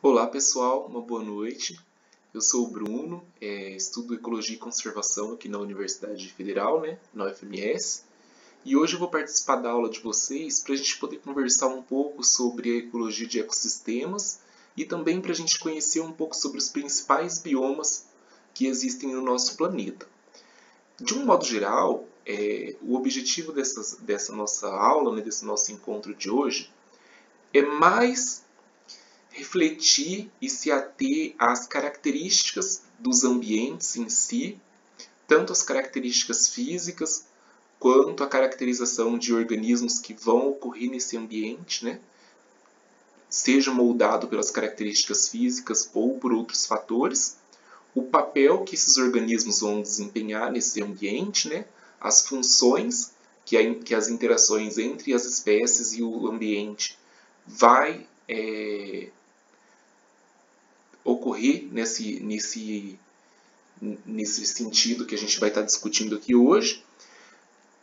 Olá pessoal, uma boa noite. Eu sou o Bruno, estudo Ecologia e Conservação aqui na Universidade Federal, na UFMS. E hoje eu vou participar da aula de vocês para a gente poder conversar um pouco sobre a ecologia de ecossistemas e também para a gente conhecer um pouco sobre os principais biomas que existem no nosso planeta. De um modo geral, o objetivo dessa nossa aula, desse nosso encontro de hoje, é mais refletir e se ater às características dos ambientes em si, tanto as características físicas quanto a caracterização de organismos que vão ocorrer nesse ambiente, seja moldado pelas características físicas ou por outros fatores, o papel que esses organismos vão desempenhar nesse ambiente, as funções que as interações entre as espécies e o ambiente vai ocorrer nesse sentido que a gente vai estar discutindo aqui hoje,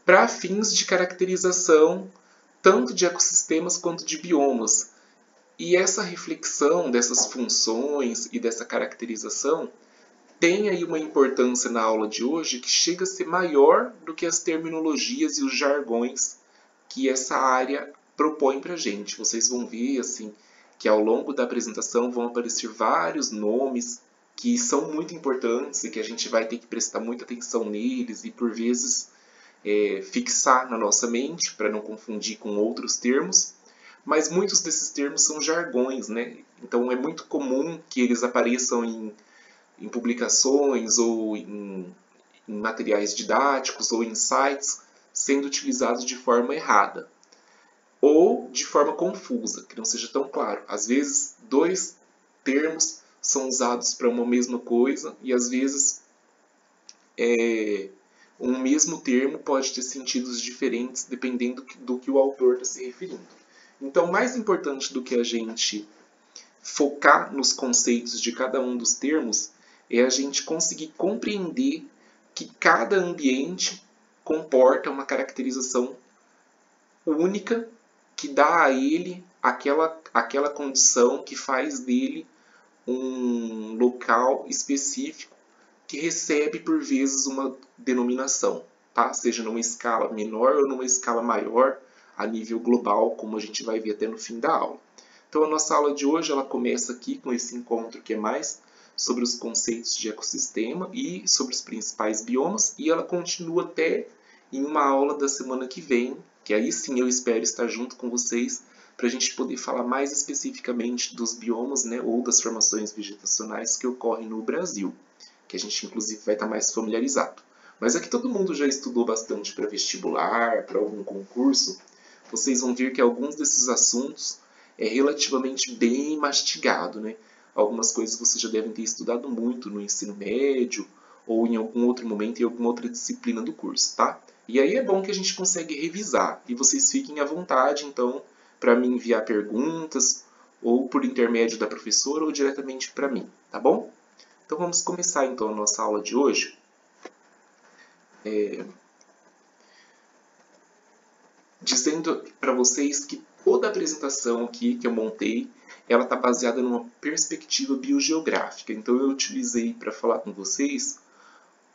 para fins de caracterização tanto de ecossistemas quanto de biomas. E essa reflexão dessas funções e dessa caracterização tem aí uma importância na aula de hoje que chega a ser maior do que as terminologias e os jargões que essa área propõe para a gente. Vocês vão ver assim, que ao longo da apresentação vão aparecer vários nomes que são muito importantes e que a gente vai ter que prestar muita atenção neles e, por vezes, fixar na nossa mente para não confundir com outros termos. Mas muitos desses termos são jargões, Então é muito comum que eles apareçam em publicações ou em materiais didáticos ou em sites sendo utilizados de forma errada ou de forma confusa, que não seja tão claro. Às vezes, dois termos são usados para uma mesma coisa e às vezes um mesmo termo pode ter sentidos diferentes dependendo do que o autor está se referindo. Então, mais importante do que a gente focar nos conceitos de cada um dos termos é a gente conseguir compreender que cada ambiente comporta uma caracterização única que dá a ele aquela condição que faz dele um local específico que recebe por vezes uma denominação, tá? Seja numa escala menor ou numa escala maior a nível global, como a gente vai ver até no fim da aula. Então a nossa aula de hoje ela começa aqui com esse encontro que é mais sobre os conceitos de ecossistema e sobre os principais biomas, e ela continua até em uma aula da semana que vem, que aí sim eu espero estar junto com vocês para a gente poder falar mais especificamente dos biomas, ou das formações vegetacionais que ocorrem no Brasil, que a gente inclusive vai estar mais familiarizado. Mas aqui todo mundo já estudou bastante para vestibular, para algum concurso. Vocês vão ver que alguns desses assuntos é relativamente bem mastigado, Algumas coisas vocês já devem ter estudado muito no ensino médio ou em algum outro momento, em alguma outra disciplina do curso, tá? E aí é bom que a gente consegue revisar. E vocês fiquem à vontade, então, para me enviar perguntas, ou por intermédio da professora, ou diretamente para mim, tá bom? Então vamos começar, então, a nossa aula de hoje. Dizendo para vocês que toda a apresentação aqui que eu montei, ela está baseada numa perspectiva biogeográfica. Então eu utilizei para falar com vocês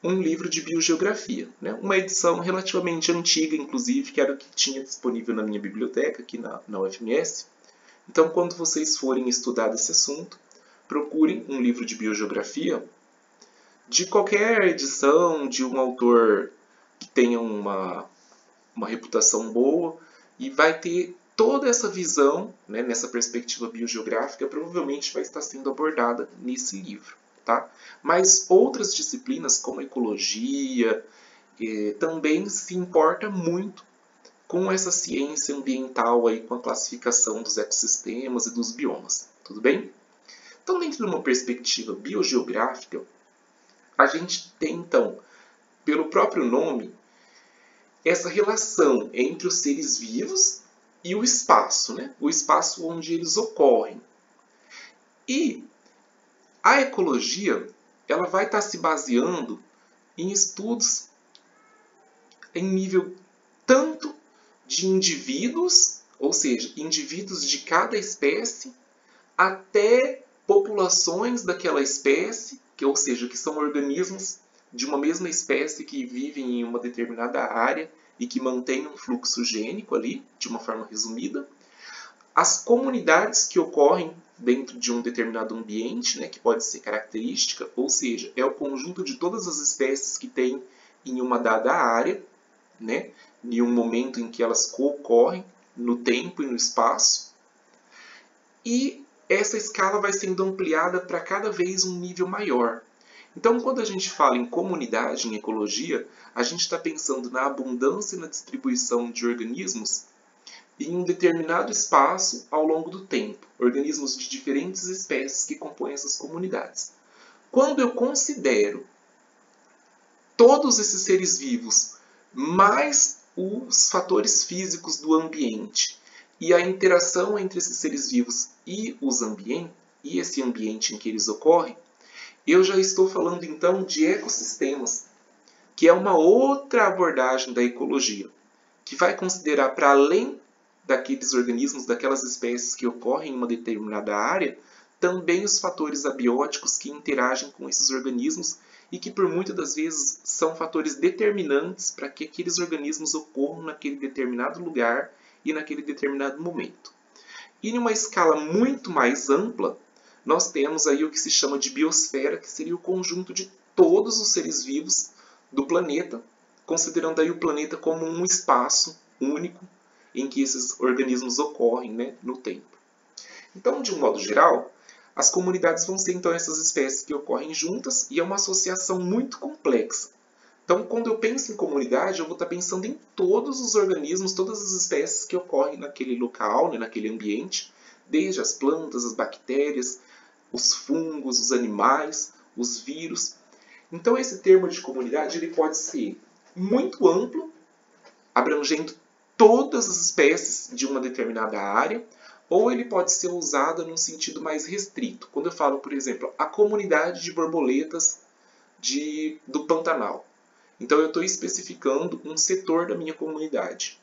um livro de biogeografia, uma edição relativamente antiga, inclusive, que era o que tinha disponível na minha biblioteca aqui na UFMS. Então, quando vocês forem estudar esse assunto, procurem um livro de biogeografia de qualquer edição, de um autor que tenha uma reputação boa, e vai ter toda essa visão, nessa perspectiva biogeográfica, provavelmente vai estar sendo abordada nesse livro. Tá? Mas outras disciplinas, como a ecologia, também se importa muito com essa ciência ambiental, aí, com a classificação dos ecossistemas e dos biomas. Tudo bem? Então, dentro de uma perspectiva biogeográfica, a gente tem, então, pelo próprio nome, essa relação entre os seres vivos e o espaço, o espaço onde eles ocorrem. E a ecologia ela vai estar se baseando em estudos em nível tanto de indivíduos, ou seja, indivíduos de cada espécie, até populações daquela espécie, ou seja, que são organismos de uma mesma espécie que vivem em uma determinada área e que mantêm um fluxo gênico ali, de uma forma resumida. As comunidades que ocorrem dentro de um determinado ambiente, né, que pode ser característica, ou seja, é o conjunto de todas as espécies que tem em uma dada área, né, em um momento em que elas concorrem no tempo e no espaço. E essa escala vai sendo ampliada para cada vez um nível maior. Então, quando a gente fala em comunidade, em ecologia, a gente está pensando na abundância e na distribuição de organismos em um determinado espaço ao longo do tempo, organismos de diferentes espécies que compõem essas comunidades. Quando eu considero todos esses seres vivos, mais os fatores físicos do ambiente e a interação entre esses seres vivos e esse ambiente em que eles ocorrem, eu já estou falando então de ecossistemas, que é uma outra abordagem da ecologia, que vai considerar para além daqueles organismos, daquelas espécies que ocorrem em uma determinada área, também os fatores abióticos que interagem com esses organismos e que por muitas das vezes são fatores determinantes para que aqueles organismos ocorram naquele determinado lugar e naquele determinado momento. E em uma escala muito mais ampla, nós temos aí o que se chama de biosfera, que seria o conjunto de todos os seres vivos do planeta, considerando aí o planeta como um espaço único em que esses organismos ocorrem, né, no tempo. Então, de um modo geral, as comunidades vão ser então essas espécies que ocorrem juntas e é uma associação muito complexa. Então, quando eu penso em comunidade, eu vou estar pensando em todos os organismos, todas as espécies que ocorrem naquele local, né, naquele ambiente, desde as plantas, as bactérias, os fungos, os animais, os vírus. Então, esse termo de comunidade ele pode ser muito amplo, abrangendo todas as espécies de uma determinada área, ou ele pode ser usado num sentido mais restrito. Quando eu falo, por exemplo, a comunidade de borboletas do Pantanal. Então eu estou especificando um setor da minha comunidade.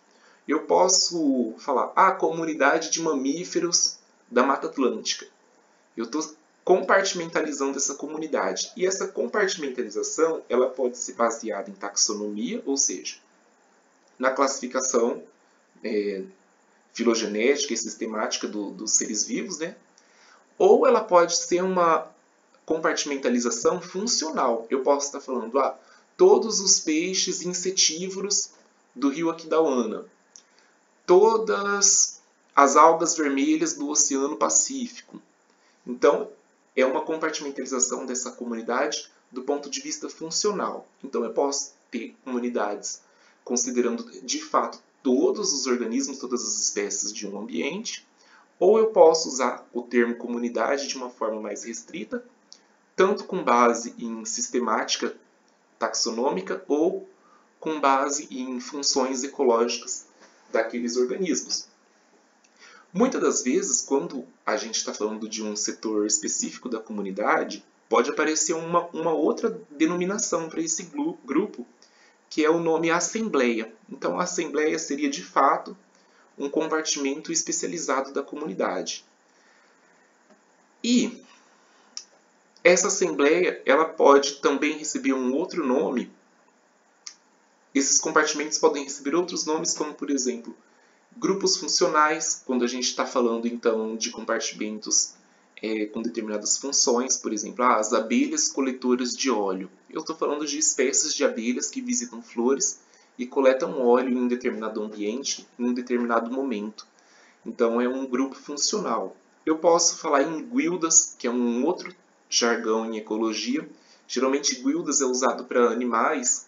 Eu posso falar a comunidade de mamíferos da Mata Atlântica. Eu estou compartimentalizando essa comunidade. E essa compartimentalização ela pode ser baseada em taxonomia, ou seja, na classificação filogenética e sistemática dos seres vivos, né? Ou ela pode ser uma compartimentalização funcional. Eu posso estar falando, todos os peixes insetívoros do rio Aquidauana, todas as algas vermelhas do Oceano Pacífico. Então, é uma compartimentalização dessa comunidade do ponto de vista funcional. Então, eu posso ter comunidades considerando, de fato, todos os organismos, todas as espécies de um ambiente, ou eu posso usar o termo comunidade de uma forma mais restrita, tanto com base em sistemática taxonômica ou com base em funções ecológicas daqueles organismos. Muitas das vezes, quando a gente está falando de um setor específico da comunidade, pode aparecer uma outra denominação para esse grupo, que é o nome assembleia. Então, a assembleia seria, de fato, um compartimento especializado da comunidade. E essa assembleia ela pode também receber um outro nome. Esses compartimentos podem receber outros nomes, como, por exemplo, grupos funcionais, quando a gente está falando, então, de compartimentos com determinadas funções, por exemplo, as abelhas coletoras de óleo. Eu estou falando de espécies de abelhas que visitam flores e coletam óleo em um determinado ambiente, em um determinado momento. Então, é um grupo funcional. Eu posso falar em guildas, que é um outro jargão em ecologia. Geralmente, guildas é usado para animais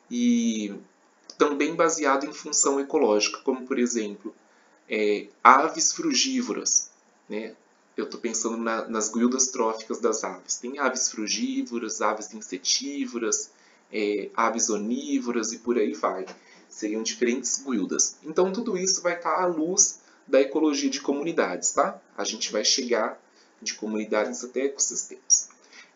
e também baseado em função ecológica, como, por exemplo, aves frugívoras, né? Eu estou pensando nas guildas tróficas das aves. Tem aves frugívoras, aves insetívoras, aves onívoras e por aí vai. Seriam diferentes guildas. Então, tudo isso vai estar à luz da ecologia de comunidades, tá? A gente vai chegar de comunidades até ecossistemas.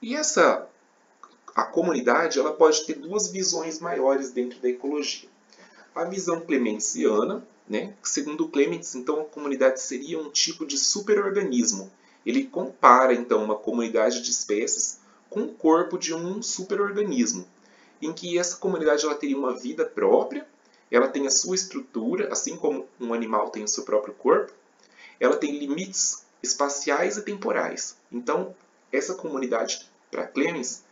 E a comunidade ela pode ter duas visões maiores dentro da ecologia. A visão clementsiana, né? Segundo Clements, então, a comunidade seria um tipo de superorganismo ele compara então uma comunidade de espécies com o corpo de um superorganismo, em que essa comunidade ela teria uma vida própria, ela tem a sua estrutura, assim como um animal tem o seu próprio corpo, ela tem limites espaciais e temporais. Então, essa comunidade, para Clemens,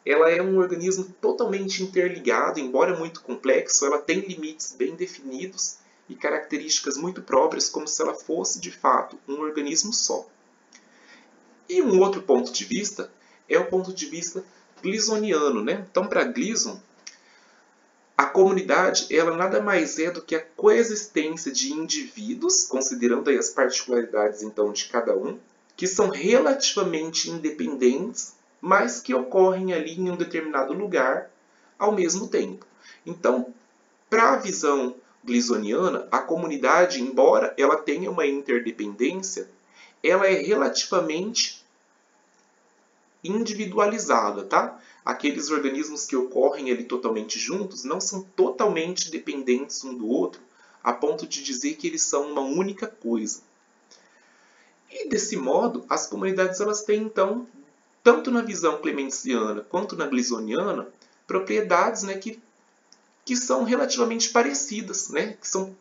ela é um organismo totalmente interligado, embora muito complexo, ela tem limites bem definidos e características muito próprias, como se ela fosse, de fato, um organismo só. E um outro ponto de vista é o ponto de vista glisoniano, né? Então, para Gleason, a comunidade ela nada mais é do que a coexistência de indivíduos, considerando aí as particularidades então de cada um, que são relativamente independentes, mas que ocorrem ali em um determinado lugar ao mesmo tempo. Então, para a visão glisoniana, a comunidade, embora ela tenha uma interdependência, ela é relativamente individualizada, tá? Aqueles organismos que ocorrem ali totalmente juntos não são totalmente dependentes um do outro, a ponto de dizer que eles são uma única coisa. E desse modo, as comunidades elas têm então, tanto na visão clemensiana quanto na glisoniana, propriedades, né, que são relativamente parecidas, né, que são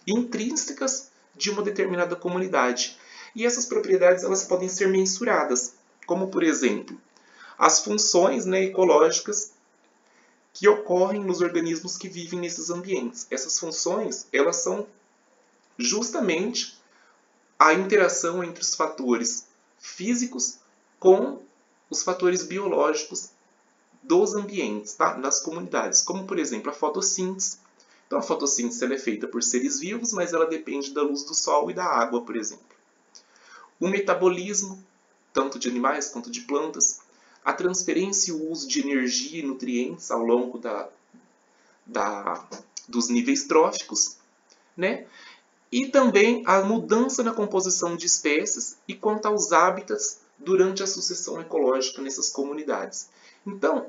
intrínsecas de uma determinada comunidade. E essas propriedades elas podem ser mensuradas, como por exemplo, as funções, né, ecológicas que ocorrem nos organismos que vivem nesses ambientes. Essas funções elas são justamente a interação entre os fatores físicos com os fatores biológicos dos ambientes, tá? Nas comunidades, como por exemplo a fotossíntese. Então a fotossíntese ela é feita por seres vivos, mas ela depende da luz do sol e da água, por exemplo. O metabolismo, tanto de animais quanto de plantas, a transferência e o uso de energia e nutrientes ao longo dos níveis tróficos, né? E também a mudança na composição de espécies e quanto aos hábitats durante a sucessão ecológica nessas comunidades. Então,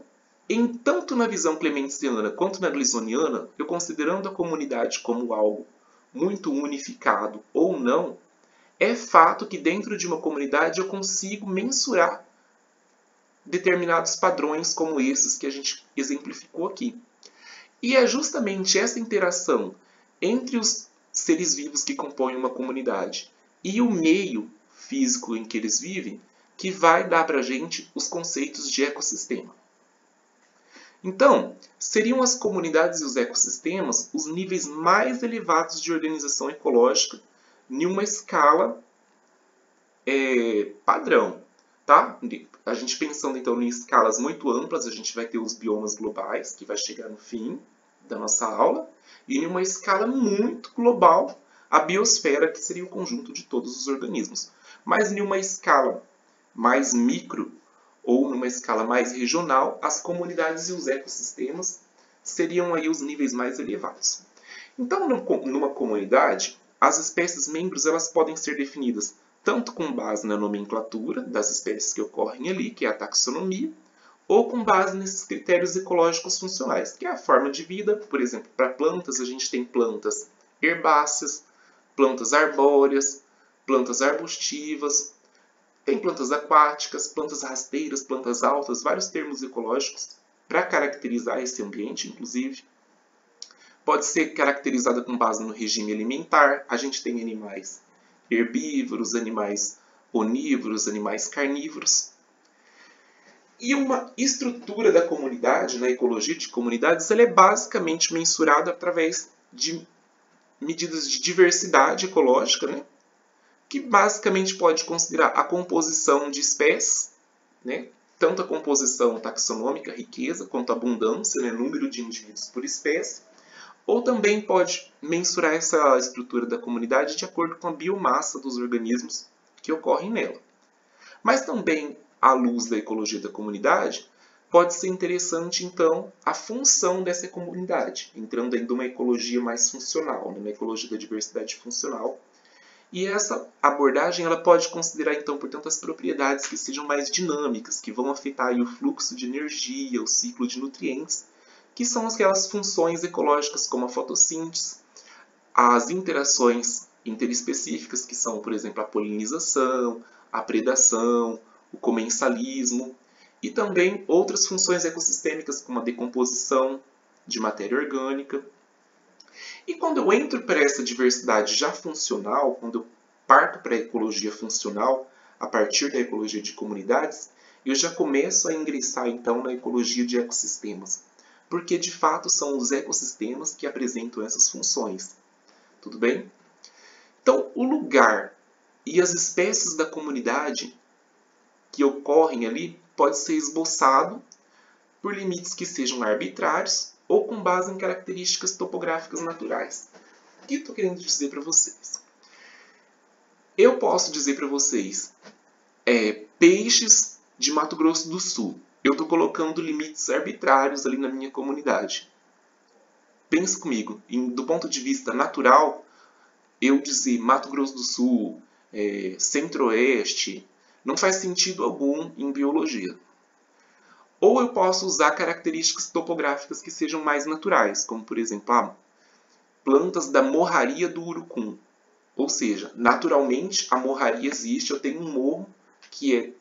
tanto na visão clemensiana quanto na glisoniana, eu considerando a comunidade como algo muito unificado ou não, é fato que dentro de uma comunidade eu consigo mensurar determinados padrões como esses que a gente exemplificou aqui. E é justamente essa interação entre os seres vivos que compõem uma comunidade e o meio físico em que eles vivem que vai dar para a gente os conceitos de ecossistema. Então, seriam as comunidades e os ecossistemas os níveis mais elevados de organização ecológica em uma escala padrão. Tá? A gente pensando então em escalas muito amplas, a gente vai ter os biomas globais, que vai chegar no fim da nossa aula, e em uma escala muito global, a biosfera, que seria o conjunto de todos os organismos. Mas em uma escala mais micro, ou numa escala mais regional, as comunidades e os ecossistemas seriam aí os níveis mais elevados. Então, numa comunidade, as espécies membros elas podem ser definidas tanto com base na nomenclatura das espécies que ocorrem ali, que é a taxonomia, ou com base nesses critérios ecológicos funcionais, que é a forma de vida. Por exemplo, para plantas, a gente tem plantas herbáceas, plantas arbóreas, plantas arbustivas, tem plantas aquáticas, plantas rasteiras, plantas altas, vários termos ecológicos para caracterizar esse ambiente, inclusive. Pode ser caracterizada com base no regime alimentar. A gente tem animais herbívoros, animais onívoros, animais carnívoros. E uma estrutura da comunidade, na ecologia de comunidades, ela é basicamente mensurada através de medidas de diversidade ecológica, né? Que basicamente pode considerar a composição de espécies, né? Tanto a composição taxonômica, riqueza, quanto a abundância, né? Número de indivíduos por espécie. Ou também pode mensurar essa estrutura da comunidade de acordo com a biomassa dos organismos que ocorrem nela. Mas também, à luz da ecologia da comunidade, pode ser interessante, então, a função dessa comunidade, entrando em uma ecologia mais funcional, uma ecologia da diversidade funcional. E essa abordagem ela pode considerar, então, portanto, as propriedades que sejam mais dinâmicas, que vão afetar aí o fluxo de energia, o ciclo de nutrientes, que são aquelas funções ecológicas como a fotossíntese, as interações interespecíficas, que são, por exemplo, a polinização, a predação, o comensalismo, e também outras funções ecossistêmicas, como a decomposição de matéria orgânica. E quando eu entro para essa diversidade já funcional, quando eu parto para a ecologia funcional, a partir da ecologia de comunidades, eu já começo a ingressar então na ecologia de ecossistemas, porque de fato são os ecossistemas que apresentam essas funções. Tudo bem? Então, o lugar e as espécies da comunidade que ocorrem ali pode ser esboçado por limites que sejam arbitrários ou com base em características topográficas naturais. O que eu estou querendo dizer para vocês? Eu posso dizer para vocês, peixes de Mato Grosso do Sul. Eu estou colocando limites arbitrários ali na minha comunidade. Pensa comigo, do ponto de vista natural, eu dizer Mato Grosso do Sul, Centro-Oeste, não faz sentido algum em biologia. Ou eu posso usar características topográficas que sejam mais naturais, como por exemplo, plantas da morraria do Urucum. Ou seja, naturalmente a morraria existe, eu tenho um morro que é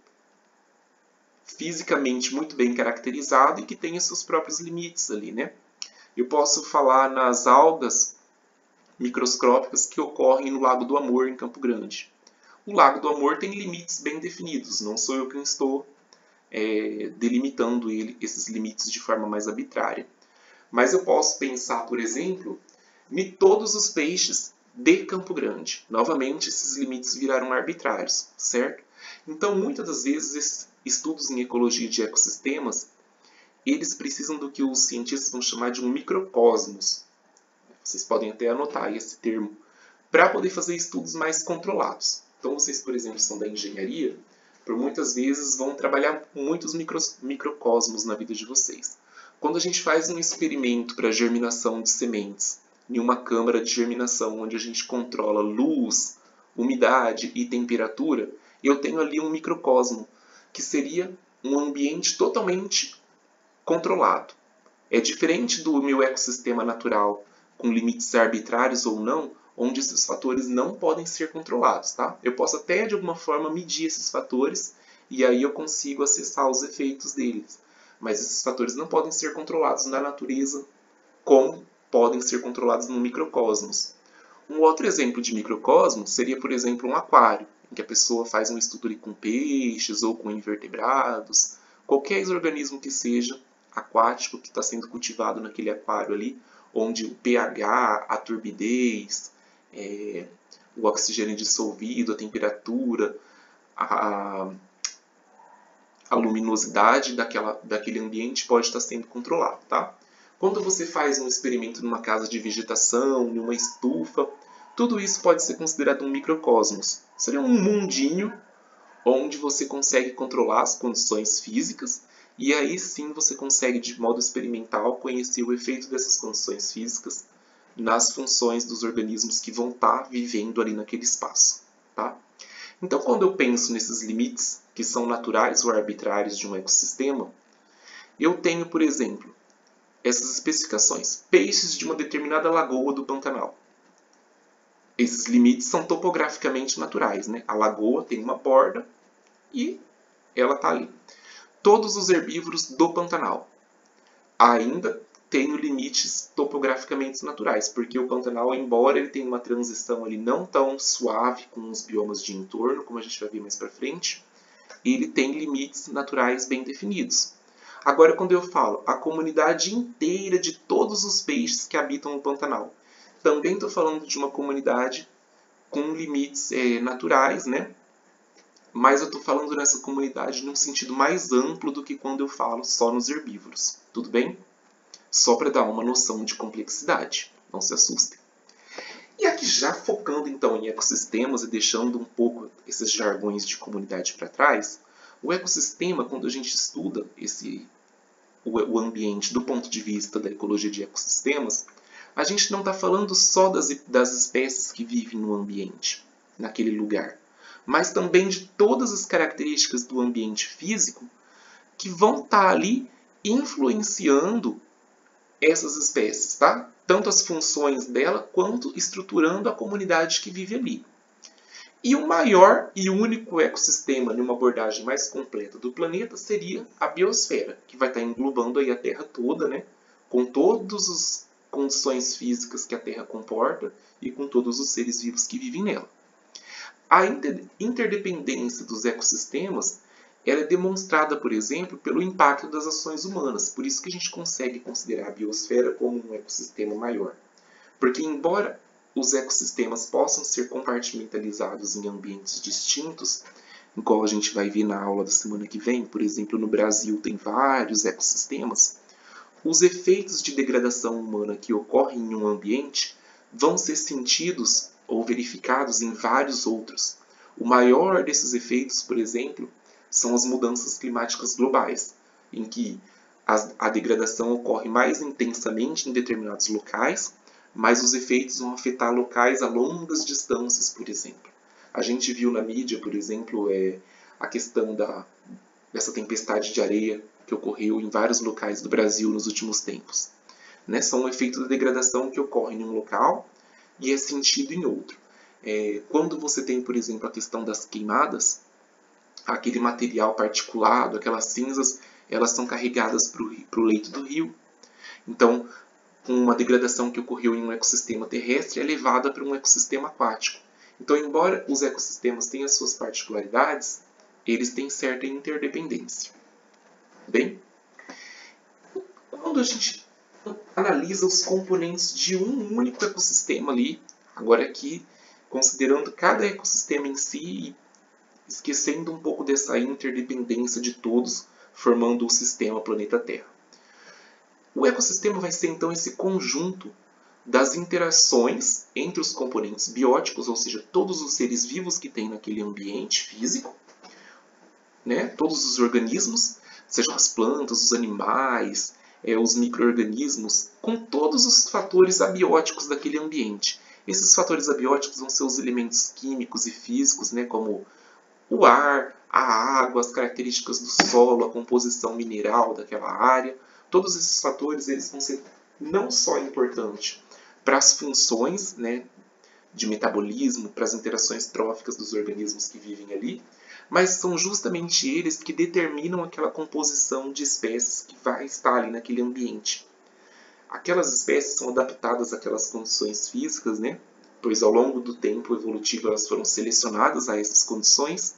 fisicamente muito bem caracterizado e que tem os seus próprios limites ali, né? Eu posso falar nas algas microscópicas que ocorrem no Lago do Amor, em Campo Grande. O Lago do Amor tem limites bem definidos, não sou eu quem estou delimitando esses limites de forma mais arbitrária. Mas eu posso pensar, por exemplo, em todos os peixes de Campo Grande. Novamente, esses limites viraram arbitrários, certo? Então, muitas das vezes, esses estudos em ecologia de ecossistemas, eles precisam do que os cientistas vão chamar de um microcosmos. Vocês podem até anotar esse termo, para poder fazer estudos mais controlados. Então, vocês, por exemplo, são da engenharia, por muitas vezes vão trabalhar com muitos microcosmos na vida de vocês. Quando a gente faz um experimento para germinação de sementes, em uma câmara de germinação onde a gente controla luz, umidade e temperatura, eu tenho ali um microcosmo, que seria um ambiente totalmente controlado. É diferente do meu ecossistema natural, com limites arbitrários ou não, onde esses fatores não podem ser controlados, tá? Eu posso até, de alguma forma, medir esses fatores e aí eu consigo acessar os efeitos deles. Mas esses fatores não podem ser controlados na natureza como podem ser controlados no microcosmos. Um outro exemplo de microcosmos seria, por exemplo, um aquário, em que a pessoa faz um estudo ali com peixes ou com invertebrados, qualquer organismo que seja aquático que está sendo cultivado naquele aquário ali, onde o pH, a turbidez, o oxigênio dissolvido, a temperatura, a luminosidade daquele ambiente pode estar sendo controlado, tá? Quando você faz um experimento numa casa de vegetação, numa estufa, tudo isso pode ser considerado um microcosmos. Seria um mundinho onde você consegue controlar as condições físicas e aí sim você consegue, de modo experimental, conhecer o efeito dessas condições físicas nas funções dos organismos que vão estar vivendo ali naquele espaço, tá? Então, quando eu penso nesses limites, que são naturais ou arbitrários de um ecossistema, eu tenho, por exemplo, essas especificações. Peixes de uma determinada lagoa do Pantanal. Esses limites são topograficamente naturais, né? A lagoa tem uma borda e ela está ali. Todos os herbívoros do Pantanal. Ainda tenho limites topograficamente naturais, porque o Pantanal, embora ele tenha uma transição ali não tão suave com os biomas de entorno, como a gente vai ver mais para frente, ele tem limites naturais bem definidos. Agora, quando eu falo a comunidade inteira de todos os peixes que habitam o Pantanal, também estou falando de uma comunidade com limites naturais, né? Mas eu estou falando nessa comunidade num sentido mais amplo do que quando eu falo só nos herbívoros. Tudo bem? Só para dar uma noção de complexidade. Não se assustem. E aqui já focando então em ecossistemas e deixando um pouco esses jargões de comunidade para trás, o ecossistema, quando a gente estuda o ambiente do ponto de vista da ecologia de ecossistemas, a gente não está falando só das espécies que vivem no ambiente, naquele lugar, mas também de todas as características do ambiente físico que vão estar ali influenciando essas espécies, tá? tanto as funções dela quanto estruturando a comunidade que vive ali. E o maior e único ecossistema, numa abordagem mais completa do planeta, seria a biosfera, que vai estar englobando aí a Terra toda, né? Com todas as condições físicas que a Terra comporta e com todos os seres vivos que vivem nela. A interdependência dos ecossistemas ela é demonstrada, por exemplo, pelo impacto das ações humanas. Por isso que a gente consegue considerar a biosfera como um ecossistema maior. Porque, embora os ecossistemas possam ser compartimentalizados em ambientes distintos, igual a gente vai ver na aula da semana que vem, por exemplo, no Brasil tem vários ecossistemas, os efeitos de degradação humana que ocorrem em um ambiente vão ser sentidos ou verificados em vários outros. O maior desses efeitos, por exemplo, são as mudanças climáticas globais, em que a degradação ocorre mais intensamente em determinados locais, mas os efeitos vão afetar locais a longas distâncias, por exemplo. A gente viu na mídia, por exemplo, a questão dessa tempestade de areia que ocorreu em vários locais do Brasil nos últimos tempos. Né? São um efeito da degradação que ocorre em um local e é sentido em outro. Quando você tem, por exemplo, a questão das queimadas, aquele material particulado, aquelas cinzas, elas são carregadas para o leito do rio. Então, uma degradação que ocorreu em um ecossistema terrestre é levada para um ecossistema aquático. Então, embora os ecossistemas tenham as suas particularidades, eles têm certa interdependência. Bem, quando a gente analisa os componentes de um único ecossistema ali, agora aqui, considerando cada ecossistema em si e esquecendo um pouco dessa interdependência de todos, formando o sistema planeta Terra. O ecossistema vai ser então esse conjunto das interações entre os componentes bióticos, ou seja, todos os seres vivos que tem naquele ambiente físico, né? Todos os organismos, sejam as plantas, os animais, os micro-organismos, com todos os fatores abióticos daquele ambiente. Esses fatores abióticos vão ser os elementos químicos e físicos, né? Como o ar, a água, as características do solo, a composição mineral daquela área. Todos esses fatores eles vão ser não só importantes para as funções, né, de metabolismo, para as interações tróficas dos organismos que vivem ali, mas são justamente eles que determinam aquela composição de espécies que vai estar ali naquele ambiente. Aquelas espécies são adaptadas àquelas condições físicas, né? Pois ao longo do tempo evolutivo elas foram selecionadas a essas condições,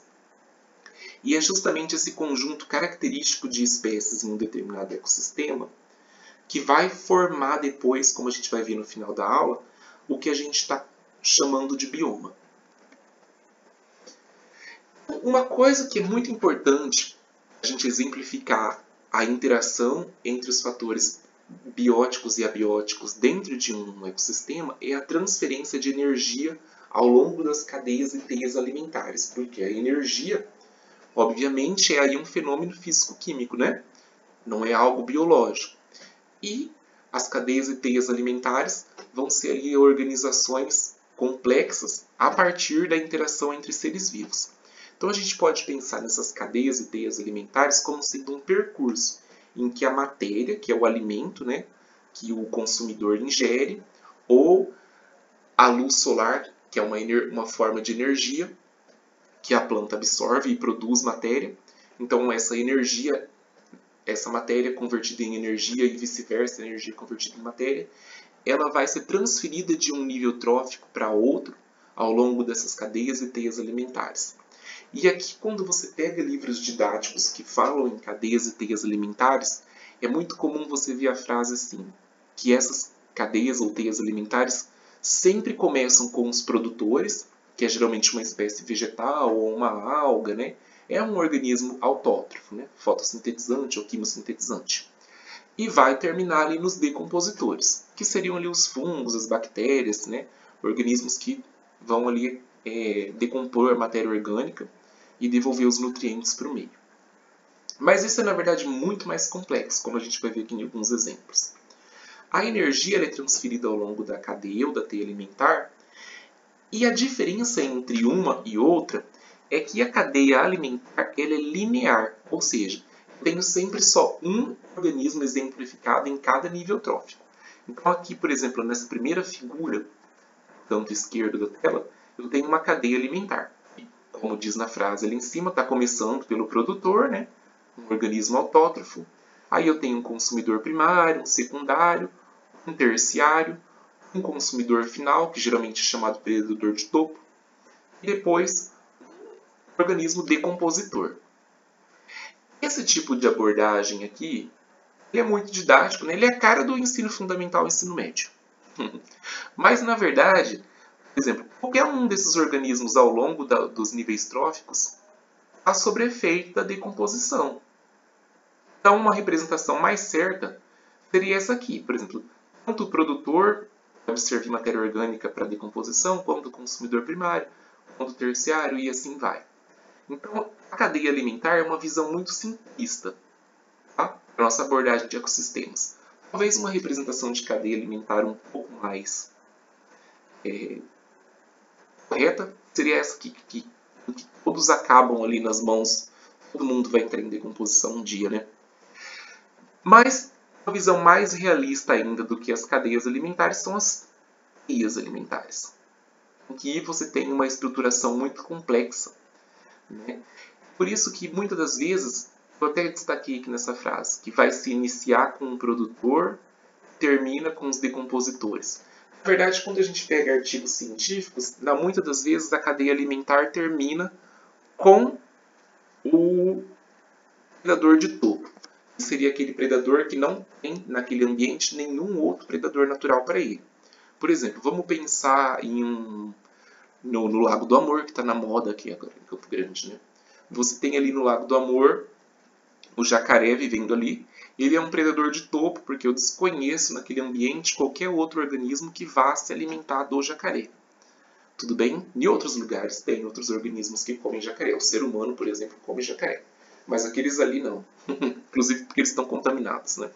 e é justamente esse conjunto característico de espécies em um determinado ecossistema que vai formar depois, como a gente vai ver no final da aula, o que a gente está chamando de bioma. Uma coisa que é muito importante a gente exemplificar a interação entre os fatores bióticos e abióticos dentro de um ecossistema é a transferência de energia ao longo das cadeias e teias alimentares, porque a energia, obviamente, é aí um fenômeno físico-químico, né? Não é algo biológico. E as cadeias e teias alimentares vão ser aí organizações complexas a partir da interação entre seres vivos. Então a gente pode pensar nessas cadeias e teias alimentares como sendo um percurso em que a matéria, que é o alimento, né, que o consumidor ingere, ou a luz solar, que é uma forma de energia que a planta absorve e produz matéria. Então essa energia, essa matéria convertida em energia e vice-versa, energia convertida em matéria, ela vai ser transferida de um nível trófico para outro ao longo dessas cadeias e teias alimentares. E aqui, quando você pega livros didáticos que falam em cadeias e teias alimentares, é muito comum você ver a frase assim, que essas cadeias ou teias alimentares sempre começam com os produtores, que é geralmente uma espécie vegetal ou uma alga, né? É um organismo autótrofo, né? Fotossintetizante ou quimossintetizante. E vai terminar ali nos decompositores, que seriam ali os fungos, as bactérias, né? Organismos que vão ali decompor a matéria orgânica e devolver os nutrientes para o meio. Mas isso é, na verdade, muito mais complexo, como a gente vai ver aqui em alguns exemplos. A energia é transferida ao longo da cadeia ou da teia alimentar, e a diferença entre uma e outra é que a cadeia alimentar ela é linear, ou seja, eu tenho sempre só um organismo exemplificado em cada nível trófico. Então aqui, por exemplo, nessa primeira figura, canto esquerdo da tela, eu tenho uma cadeia alimentar. E, como diz na frase ali em cima, está começando pelo produtor, né? Um organismo autótrofo. Aí eu tenho um consumidor primário, um secundário, um terciário, um consumidor final, que geralmente é chamado predador de topo, e depois um organismo decompositor. Esse tipo de abordagem aqui, ele é muito didático, né? Ele é a cara do ensino fundamental e ensino médio. Mas, na verdade, por exemplo, qualquer um desses organismos ao longo dos níveis tróficos está sob efeito da decomposição. Então, uma representação mais certa seria essa aqui. Por exemplo, tanto o produtor pode servir matéria orgânica para decomposição, quanto o consumidor primário, quanto o terciário, e assim vai. Então, a cadeia alimentar é uma visão muito simplista, tá? A nossa abordagem de ecossistemas. Talvez uma representação de cadeia alimentar um pouco mais correta seria essa aqui, que todos acabam ali nas mãos, todo mundo vai entrar em decomposição um dia, né? Mas uma visão mais realista ainda do que as cadeias alimentares são as teias alimentares, em que você tem uma estruturação muito complexa, né? Por isso que muitas das vezes, eu até destaquei aqui nessa frase, que vai se iniciar com um produtor, termina com os decompositores. Na verdade, quando a gente pega artigos científicos, muitas das vezes a cadeia alimentar termina com o predador de topo. Que seria aquele predador que não tem naquele ambiente nenhum outro predador natural para ele. Por exemplo, vamos pensar no Lago do Amor, que está na moda aqui agora em Campo Grande, né? Você tem ali no Lago do Amor o jacaré vivendo ali. Ele é um predador de topo, porque eu desconheço naquele ambiente qualquer outro organismo que vá se alimentar do jacaré. Tudo bem? Em outros lugares tem outros organismos que comem jacaré. O ser humano, por exemplo, come jacaré. Mas aqueles ali não. Inclusive porque eles estão contaminados, né?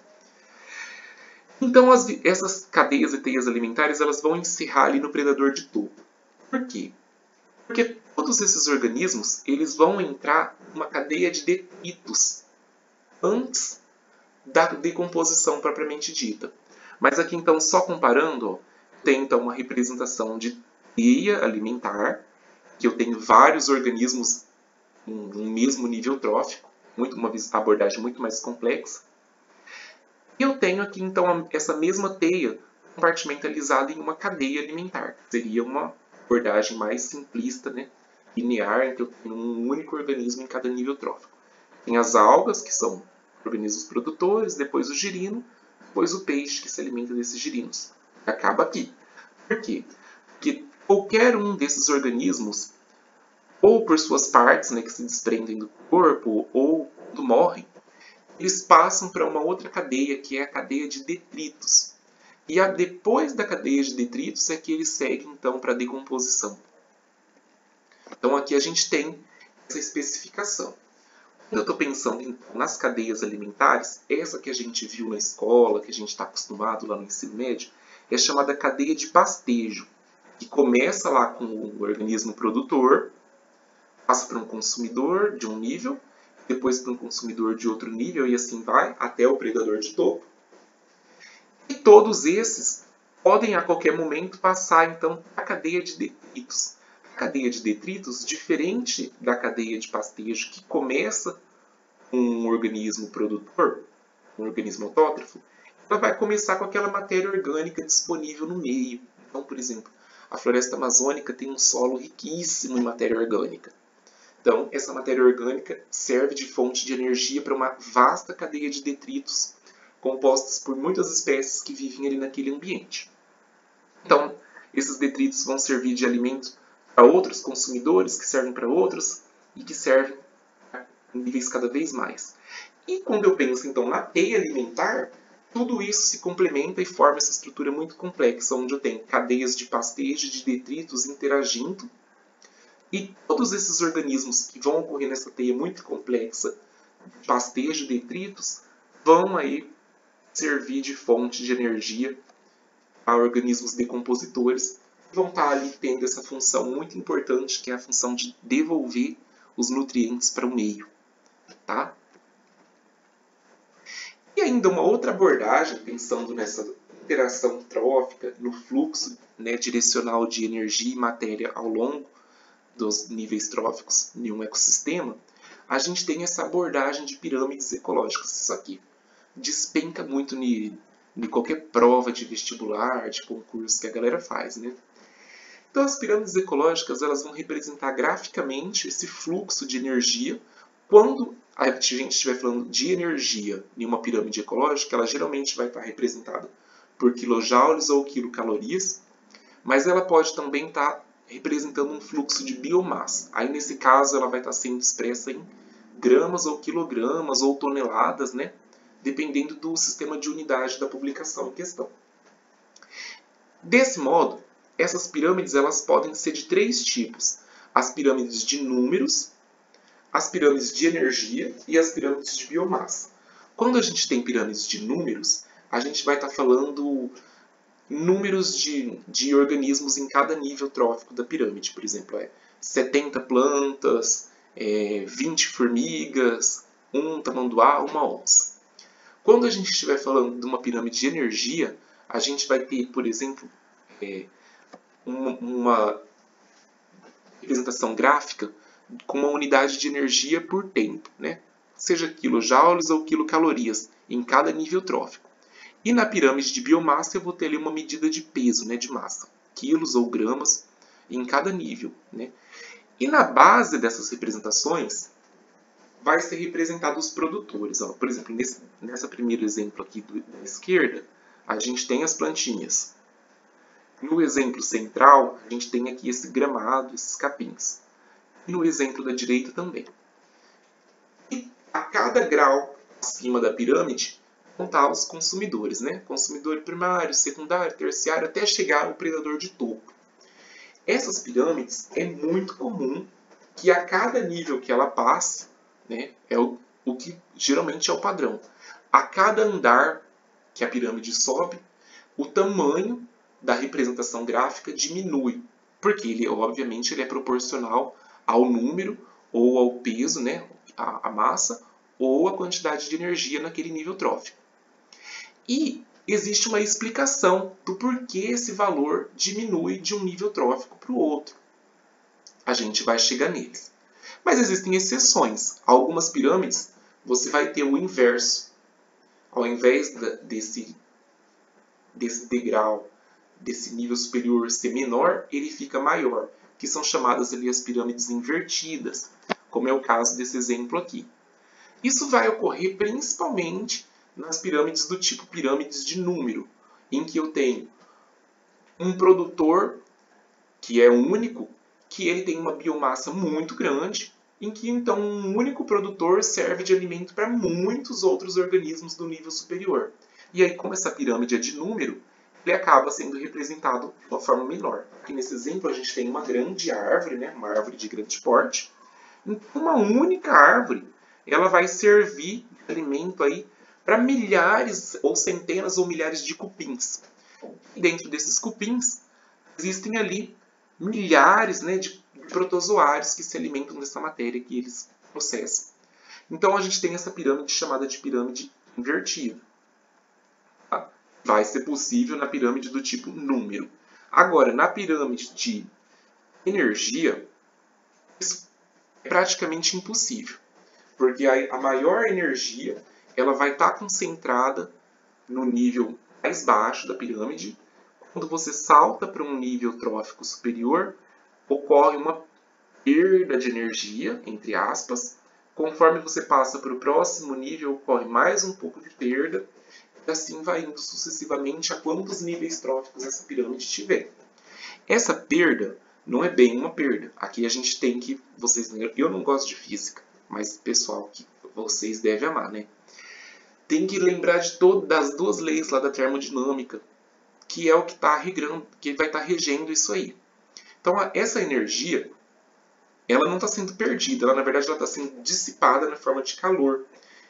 Então essas cadeias e teias alimentares elas vão encerrar ali no predador de topo. Por quê? Porque todos esses organismos eles vão entrar numa cadeia de detritos antes da decomposição propriamente dita. Mas aqui então, só comparando, ó, tem então uma representação de teia alimentar, que eu tenho vários organismos em um mesmo nível trófico, uma abordagem muito mais complexa. E eu tenho aqui então essa mesma teia compartimentalizada em uma cadeia alimentar, que seria uma abordagem mais simplista, né? Linear, em que eu tenho um único organismo em cada nível trófico. Tem as algas, que são organismos produtores, depois o girino, depois o peixe, que se alimenta desses girinos. Acaba aqui. Por quê? Porque qualquer um desses organismos, ou por suas partes, né, que se desprendem do corpo, ou quando morrem, eles passam para uma outra cadeia, que é a cadeia de detritos. E depois da cadeia de detritos é que eles seguem então para a decomposição. Então aqui a gente tem essa especificação. Quando eu estou pensando então, nas cadeias alimentares, essa que a gente viu na escola, que a gente está acostumado lá no ensino médio, é chamada cadeia de pastejo, que começa lá com o organismo produtor, passa para um consumidor de um nível, depois para um consumidor de outro nível e assim vai, até o predador de topo. E todos esses podem a qualquer momento passar então para a cadeia de detritos. A cadeia de detritos, diferente da cadeia de pastejo, que começa com um organismo produtor, um organismo autótrofo, ela vai começar com aquela matéria orgânica disponível no meio. Então, por exemplo, a floresta amazônica tem um solo riquíssimo em matéria orgânica. Então, essa matéria orgânica serve de fonte de energia para uma vasta cadeia de detritos, compostas por muitas espécies que vivem ali naquele ambiente. Então, esses detritos vão servir de alimento para outros consumidores, que servem para outros, e que servem em níveis cada vez mais. E quando eu penso, então, na teia alimentar, tudo isso se complementa e forma essa estrutura muito complexa, onde eu tenho cadeias de pastejo e de detritos interagindo, e todos esses organismos que vão ocorrer nessa teia muito complexa, pastejo, detritos, vão aí servir de fonte de energia a organismos decompositores, que vão estar ali tendo essa função muito importante, que é a função de devolver os nutrientes para o meio. Tá? E ainda uma outra abordagem, pensando interação trófica, no fluxo, né, direcional de energia e matéria ao longo dos níveis tróficos em um ecossistema, a gente tem essa abordagem de pirâmides ecológicas. Isso aqui despenca muito em qualquer prova de vestibular, de concurso que a galera faz, né? Então, as pirâmides ecológicas elas vão representar graficamente esse fluxo de energia. Quando a gente estiver falando de energia em uma pirâmide ecológica, ela geralmente vai estar representada por quilojoules ou quilocalorias, mas ela pode também estar representando um fluxo de biomassa. Aí, nesse caso, ela vai estar sendo expressa em gramas ou quilogramas ou toneladas, né? Dependendo do sistema de unidade da publicação em questão. Desse modo, essas pirâmides elas podem ser de três tipos: as pirâmides de números, as pirâmides de energia e as pirâmides de biomassa. Quando a gente tem pirâmides de números, a gente vai estar falando números de organismos em cada nível trófico da pirâmide. Por exemplo, 70 plantas, 20 formigas, 1 tamanduá, 1 onça. Quando a gente estiver falando de uma pirâmide de energia, a gente vai ter, por exemplo, uma representação gráfica com uma unidade de energia por tempo, né? Seja quilojoules ou quilocalorias, em cada nível trófico. E na pirâmide de biomassa eu vou ter ali uma medida de peso, né, de massa, quilos ou gramas em cada nível, né? E na base dessas representações vai ser representado os produtores. Ó. Por exemplo, nessa primeiro exemplo aqui da esquerda, a gente tem as plantinhas. No exemplo central, a gente tem aqui esse gramado, esses capins. E no exemplo da direita também. E a cada grau acima da pirâmide, vão estar os consumidores, né? Consumidor primário, secundário, terciário, até chegar ao predador de topo. Essas pirâmides é muito comum que a cada nível que ela passe, né, é o que geralmente é o padrão. A cada andar que a pirâmide sobe, o tamanho da representação gráfica diminui, porque ele, obviamente, ele é proporcional ao número ou ao peso, né, a massa, ou a quantidade de energia naquele nível trófico. E existe uma explicação do porquê esse valor diminui de um nível trófico para o outro. A gente vai chegar neles. Mas existem exceções. Algumas pirâmides você vai ter o inverso. Ao invés desse degrau, desse nível superior ser menor, ele fica maior, que são chamadas ali as pirâmides invertidas, como é o caso desse exemplo aqui. Isso vai ocorrer principalmente nas pirâmides do tipo pirâmides de número, em que eu tenho um produtor que é único, que ele tem uma biomassa muito grande, em que então um único produtor serve de alimento para muitos outros organismos do nível superior. E aí, como essa pirâmide é de número, ele acaba sendo representado de uma forma menor. Aqui nesse exemplo a gente tem uma grande árvore, né? Uma árvore de grande porte. Então, uma única árvore ela vai servir de alimento aí para milhares ou centenas ou milhares de cupins. E dentro desses cupins existem ali milhares, né, de protozoários que se alimentam dessa matéria que eles processam. Então a gente tem essa pirâmide chamada de pirâmide invertida. Tá? Vai ser possível na pirâmide do tipo número. Agora, na pirâmide de energia, isso é praticamente impossível. Porque a maior energia ela vai estar concentrada no nível mais baixo da pirâmide. Quando você salta para um nível trófico superior, ocorre uma perda de energia, entre aspas. Conforme você passa para o próximo nível, ocorre mais um pouco de perda. E assim vai indo sucessivamente a quantos níveis tróficos essa pirâmide tiver. Essa perda não é bem uma perda. Aqui a gente tem que... eu não gosto de física, mas pessoal que vocês devem amar, né? Tem que lembrar das duas leis lá da termodinâmica, que é o que vai estar regendo isso aí. Então, essa energia, ela não está sendo perdida, ela na verdade está sendo dissipada na forma de calor.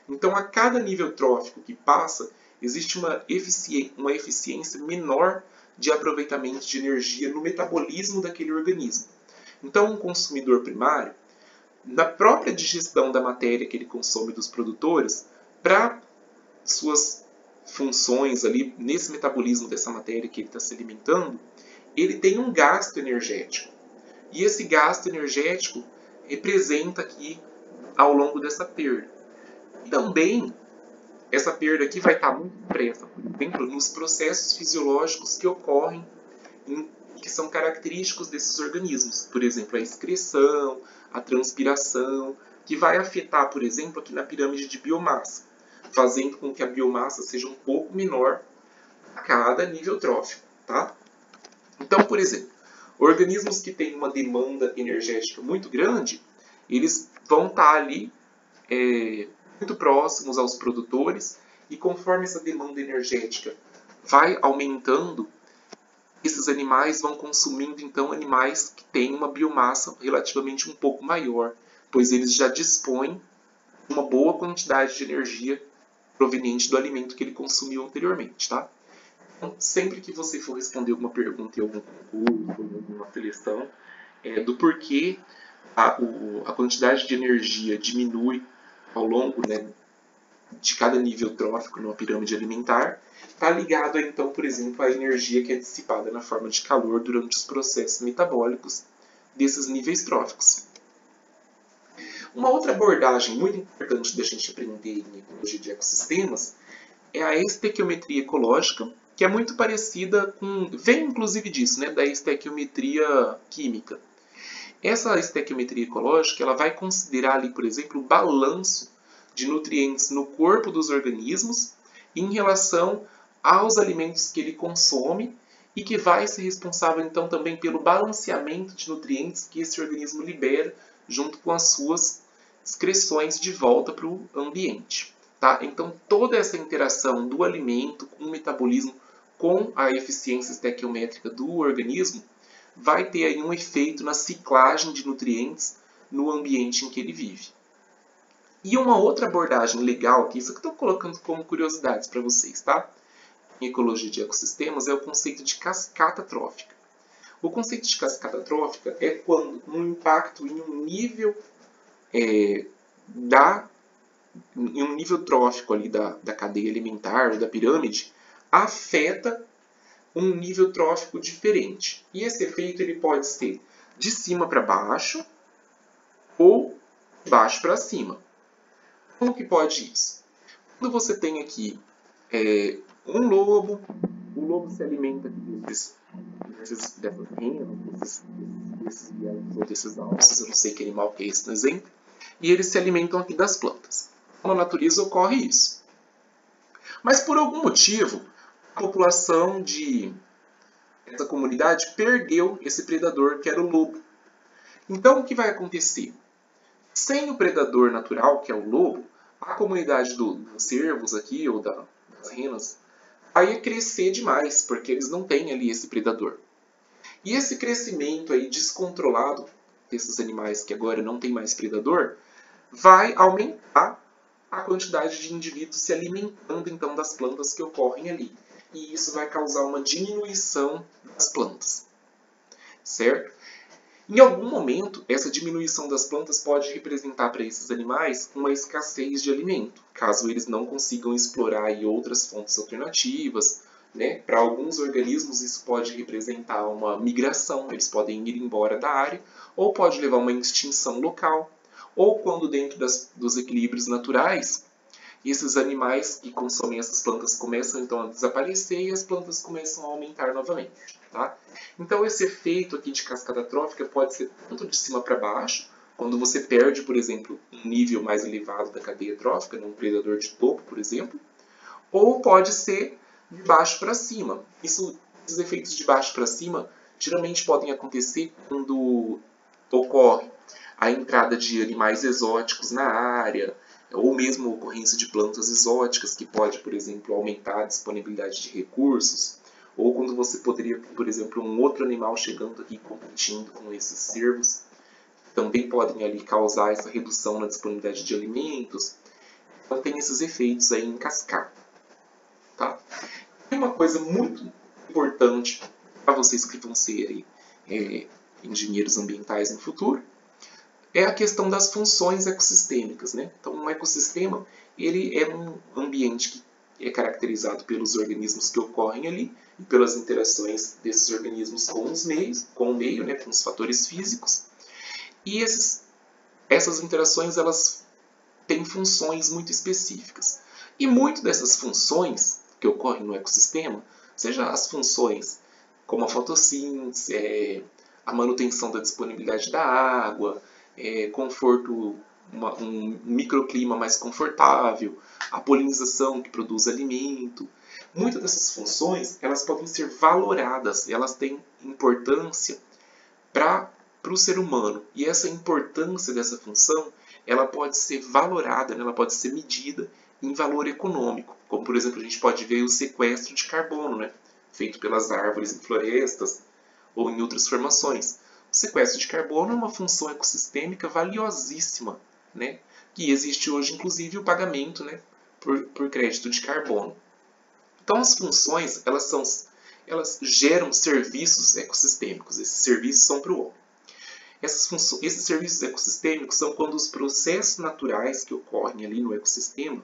Então, a cada nível trófico que passa, existe uma eficiência menor de aproveitamento de energia no metabolismo daquele organismo. Então, um consumidor primário, na própria digestão da matéria que ele consome dos produtores, para suas funções ali, nesse metabolismo dessa matéria que ele está se alimentando, ele tem um gasto energético. E esse gasto energético representa aqui ao longo dessa perda. Também, essa perda aqui vai estar muito impressa, por exemplo, nos processos fisiológicos que ocorrem, que são característicos desses organismos. Por exemplo, a excreção, a transpiração, que vai afetar, por exemplo, aqui na pirâmide de biomassa, fazendo com que a biomassa seja um pouco menor a cada nível trófico. Tá? Então, por exemplo, organismos que têm uma demanda energética muito grande, eles vão estar ali muito próximos aos produtores, e conforme essa demanda energética vai aumentando, esses animais vão consumindo então animais que têm uma biomassa relativamente um pouco maior, pois eles já dispõem de uma boa quantidade de energia proveniente do alimento que ele consumiu anteriormente, tá? Então, sempre que você for responder alguma pergunta em algum concurso, em alguma seleção, do porquê a quantidade de energia diminui ao longo, né, de cada nível trófico numa pirâmide alimentar, está ligado, então, por exemplo, à energia que é dissipada na forma de calor durante os processos metabólicos desses níveis tróficos. Uma outra abordagem muito importante da gente aprender em ecologia de ecossistemas é a estequiometria ecológica, que é muito parecida com... vem inclusive disso, né, da estequiometria química. Essa estequiometria ecológica ela vai considerar ali, por exemplo, o balanço de nutrientes no corpo dos organismos em relação aos alimentos que ele consome e que vai ser responsável então também pelo balanceamento de nutrientes que esse organismo libera junto com as suas excreções de volta para o ambiente. Tá? Então toda essa interação do alimento com o metabolismo, com a eficiência estequiométrica do organismo, vai ter aí um efeito na ciclagem de nutrientes no ambiente em que ele vive. E uma outra abordagem legal aqui, isso que eu estou colocando como curiosidades para vocês, tá? Em ecologia de ecossistemas, é o conceito de cascata trófica. O conceito de cascata trófica é quando um impacto em um nível em um nível trófico ali da cadeia alimentar ou da pirâmide afeta um nível trófico diferente. E esse efeito ele pode ser de cima para baixo ou de baixo para cima. Como que pode isso? Quando você tem aqui um lobo, o lobo se alimenta dessas renas, desses alces, eu não sei que animal que é esse no exemplo, e eles se alimentam aqui das plantas. Na natureza ocorre isso. Mas por algum motivo, a população essa comunidade perdeu esse predador que era o lobo. Então o que vai acontecer? Sem o predador natural, que é o lobo, a comunidade dos cervos aqui, ou das renas, vai crescer demais, porque eles não têm ali esse predador. E esse crescimento aí descontrolado desses animais que agora não tem mais predador, vai aumentar a quantidade de indivíduos se alimentando então das plantas que ocorrem ali. E isso vai causar uma diminuição das plantas. Certo? Em algum momento, essa diminuição das plantas pode representar para esses animais uma escassez de alimento, caso eles não consigam explorar aí outras fontes alternativas. Né? Para alguns organismos, isso pode representar uma migração, eles podem ir embora da área, ou pode levar a uma extinção local, ou quando dentro dos equilíbrios naturais, esses animais que consomem essas plantas começam então a desaparecer e as plantas começam a aumentar novamente. Tá? Então esse efeito aqui de cascata trófica pode ser tanto de cima para baixo, quando você perde, por exemplo, um nível mais elevado da cadeia trófica, num predador de topo, por exemplo, ou pode ser de baixo para cima. Esses efeitos de baixo para cima geralmente podem acontecer quando ocorre a entrada de animais exóticos na área, ou mesmo a ocorrência de plantas exóticas, que pode, por exemplo, aumentar a disponibilidade de recursos, ou quando você poderia, por exemplo, um outro animal chegando aqui competindo com esses cervos, também podem ali causar essa redução na disponibilidade de alimentos. Então tem esses efeitos aí em cascata. Tá? E uma coisa muito importante para vocês que vão ser aí, engenheiros ambientais no futuro, é a questão das funções ecossistêmicas. Né? Então, um ecossistema ele é um ambiente que é caracterizado pelos organismos que ocorrem ali e pelas interações desses organismos com os meios, com o meio, né, com os fatores físicos. E essas interações elas têm funções muito específicas. E muito dessas funções que ocorrem no ecossistema, seja as funções como a fotossíntese, a manutenção da disponibilidade da água, conforto, um microclima mais confortável, a polinização que produz alimento. Muitas dessas funções elas podem ser valoradas, elas têm importância para o ser humano. E essa importância dessa função ela pode ser valorada, né? Ela pode ser medida em valor econômico. Como, por exemplo, a gente pode ver o sequestro de carbono, né? Feito pelas árvores em florestas ou em outras formações. O sequestro de carbono é uma função ecossistêmica valiosíssima, né? Que existe hoje, inclusive, o pagamento, né? por crédito de carbono. Então, as funções elas geram serviços ecossistêmicos. Esses serviços são para o homem. Esses serviços ecossistêmicos são quando os processos naturais que ocorrem ali no ecossistema,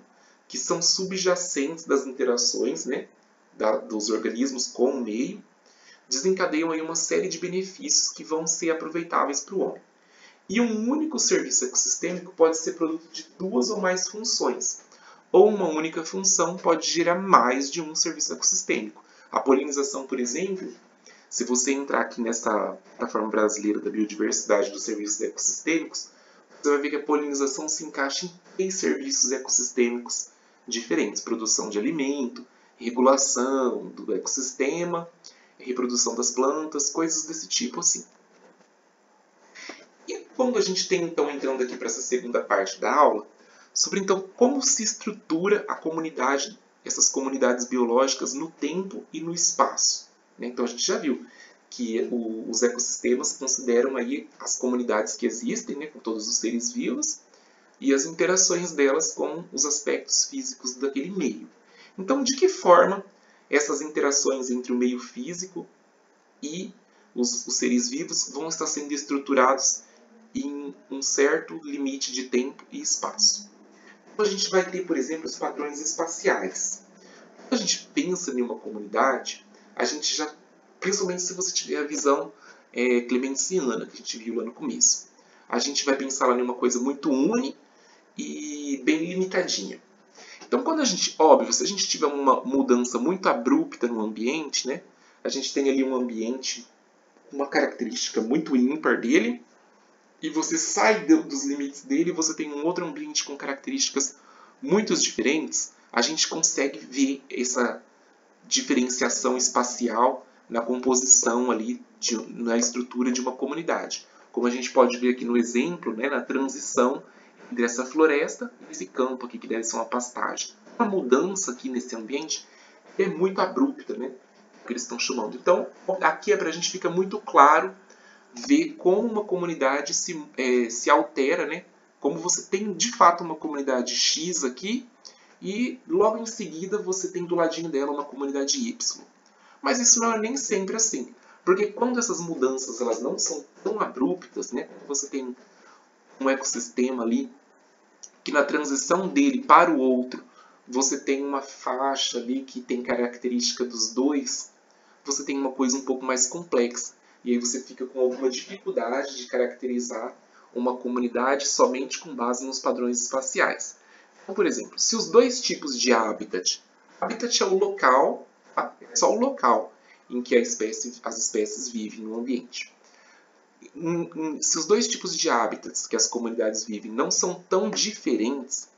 que são subjacentes das interações, né, dos organismos com o meio, desencadeiam aí uma série de benefícios que vão ser aproveitáveis para o homem. E um único serviço ecossistêmico pode ser produto de duas ou mais funções, ou uma única função pode gerar mais de um serviço ecossistêmico. A polinização, por exemplo, se você entrar aqui nessa plataforma brasileira da biodiversidade dos serviços ecossistêmicos, você vai ver que a polinização se encaixa em 3 serviços ecossistêmicos diferentes. Produção de alimento, regulação do ecossistema, reprodução das plantas, coisas desse tipo assim. E quando a gente tem, então, entrando aqui para essa segunda parte da aula, sobre então como se estrutura a comunidade, essas comunidades biológicas no tempo e no espaço. Então a gente já viu que os ecossistemas consideram aí as comunidades que existem, né, com todos os seres vivos, e as interações delas com os aspectos físicos daquele meio. Então, de que forma essas interações entre o meio físico e os seres vivos vão estar sendo estruturados em um certo limite de tempo e espaço? Então, a gente vai ter, por exemplo, os padrões espaciais. Quando a gente pensa em uma comunidade, a gente já, principalmente se você tiver a visão clemenciana, que a gente viu lá no começo, a gente vai pensar lá em uma coisa muito única e bem limitadinha. Então, quando a gente, óbvio, se a gente tiver uma mudança muito abrupta no ambiente, né, a gente tem ali um ambiente, uma característica muito ímpar dele, e você sai dos limites dele e você tem um outro ambiente com características muito diferentes, a gente consegue ver essa diferenciação espacial na composição ali, na estrutura de uma comunidade. Como a gente pode ver aqui no exemplo, né, na transição entre essa floresta e esse campo aqui, que deve ser uma pastagem. A mudança aqui nesse ambiente é muito abrupta, né, que eles estão chamando. Então, aqui para a gente fica muito claro ver como uma comunidade se altera, né, como você tem de fato uma comunidade X aqui, e logo em seguida você tem do ladinho dela uma comunidade Y. Mas isso não é nem sempre assim. Porque quando essas mudanças elas não são tão abruptas, né, quando você tem um ecossistema ali, que na transição dele para o outro, você tem uma faixa ali que tem característica dos dois, você tem uma coisa um pouco mais complexa. E aí você fica com alguma dificuldade de caracterizar uma comunidade somente com base nos padrões espaciais. Então, por exemplo, se os dois tipos de habitat é o local, tá? É só o local em que as espécies vivem no ambiente. Se os dois tipos de habitats que as comunidades vivem não são tão diferentes,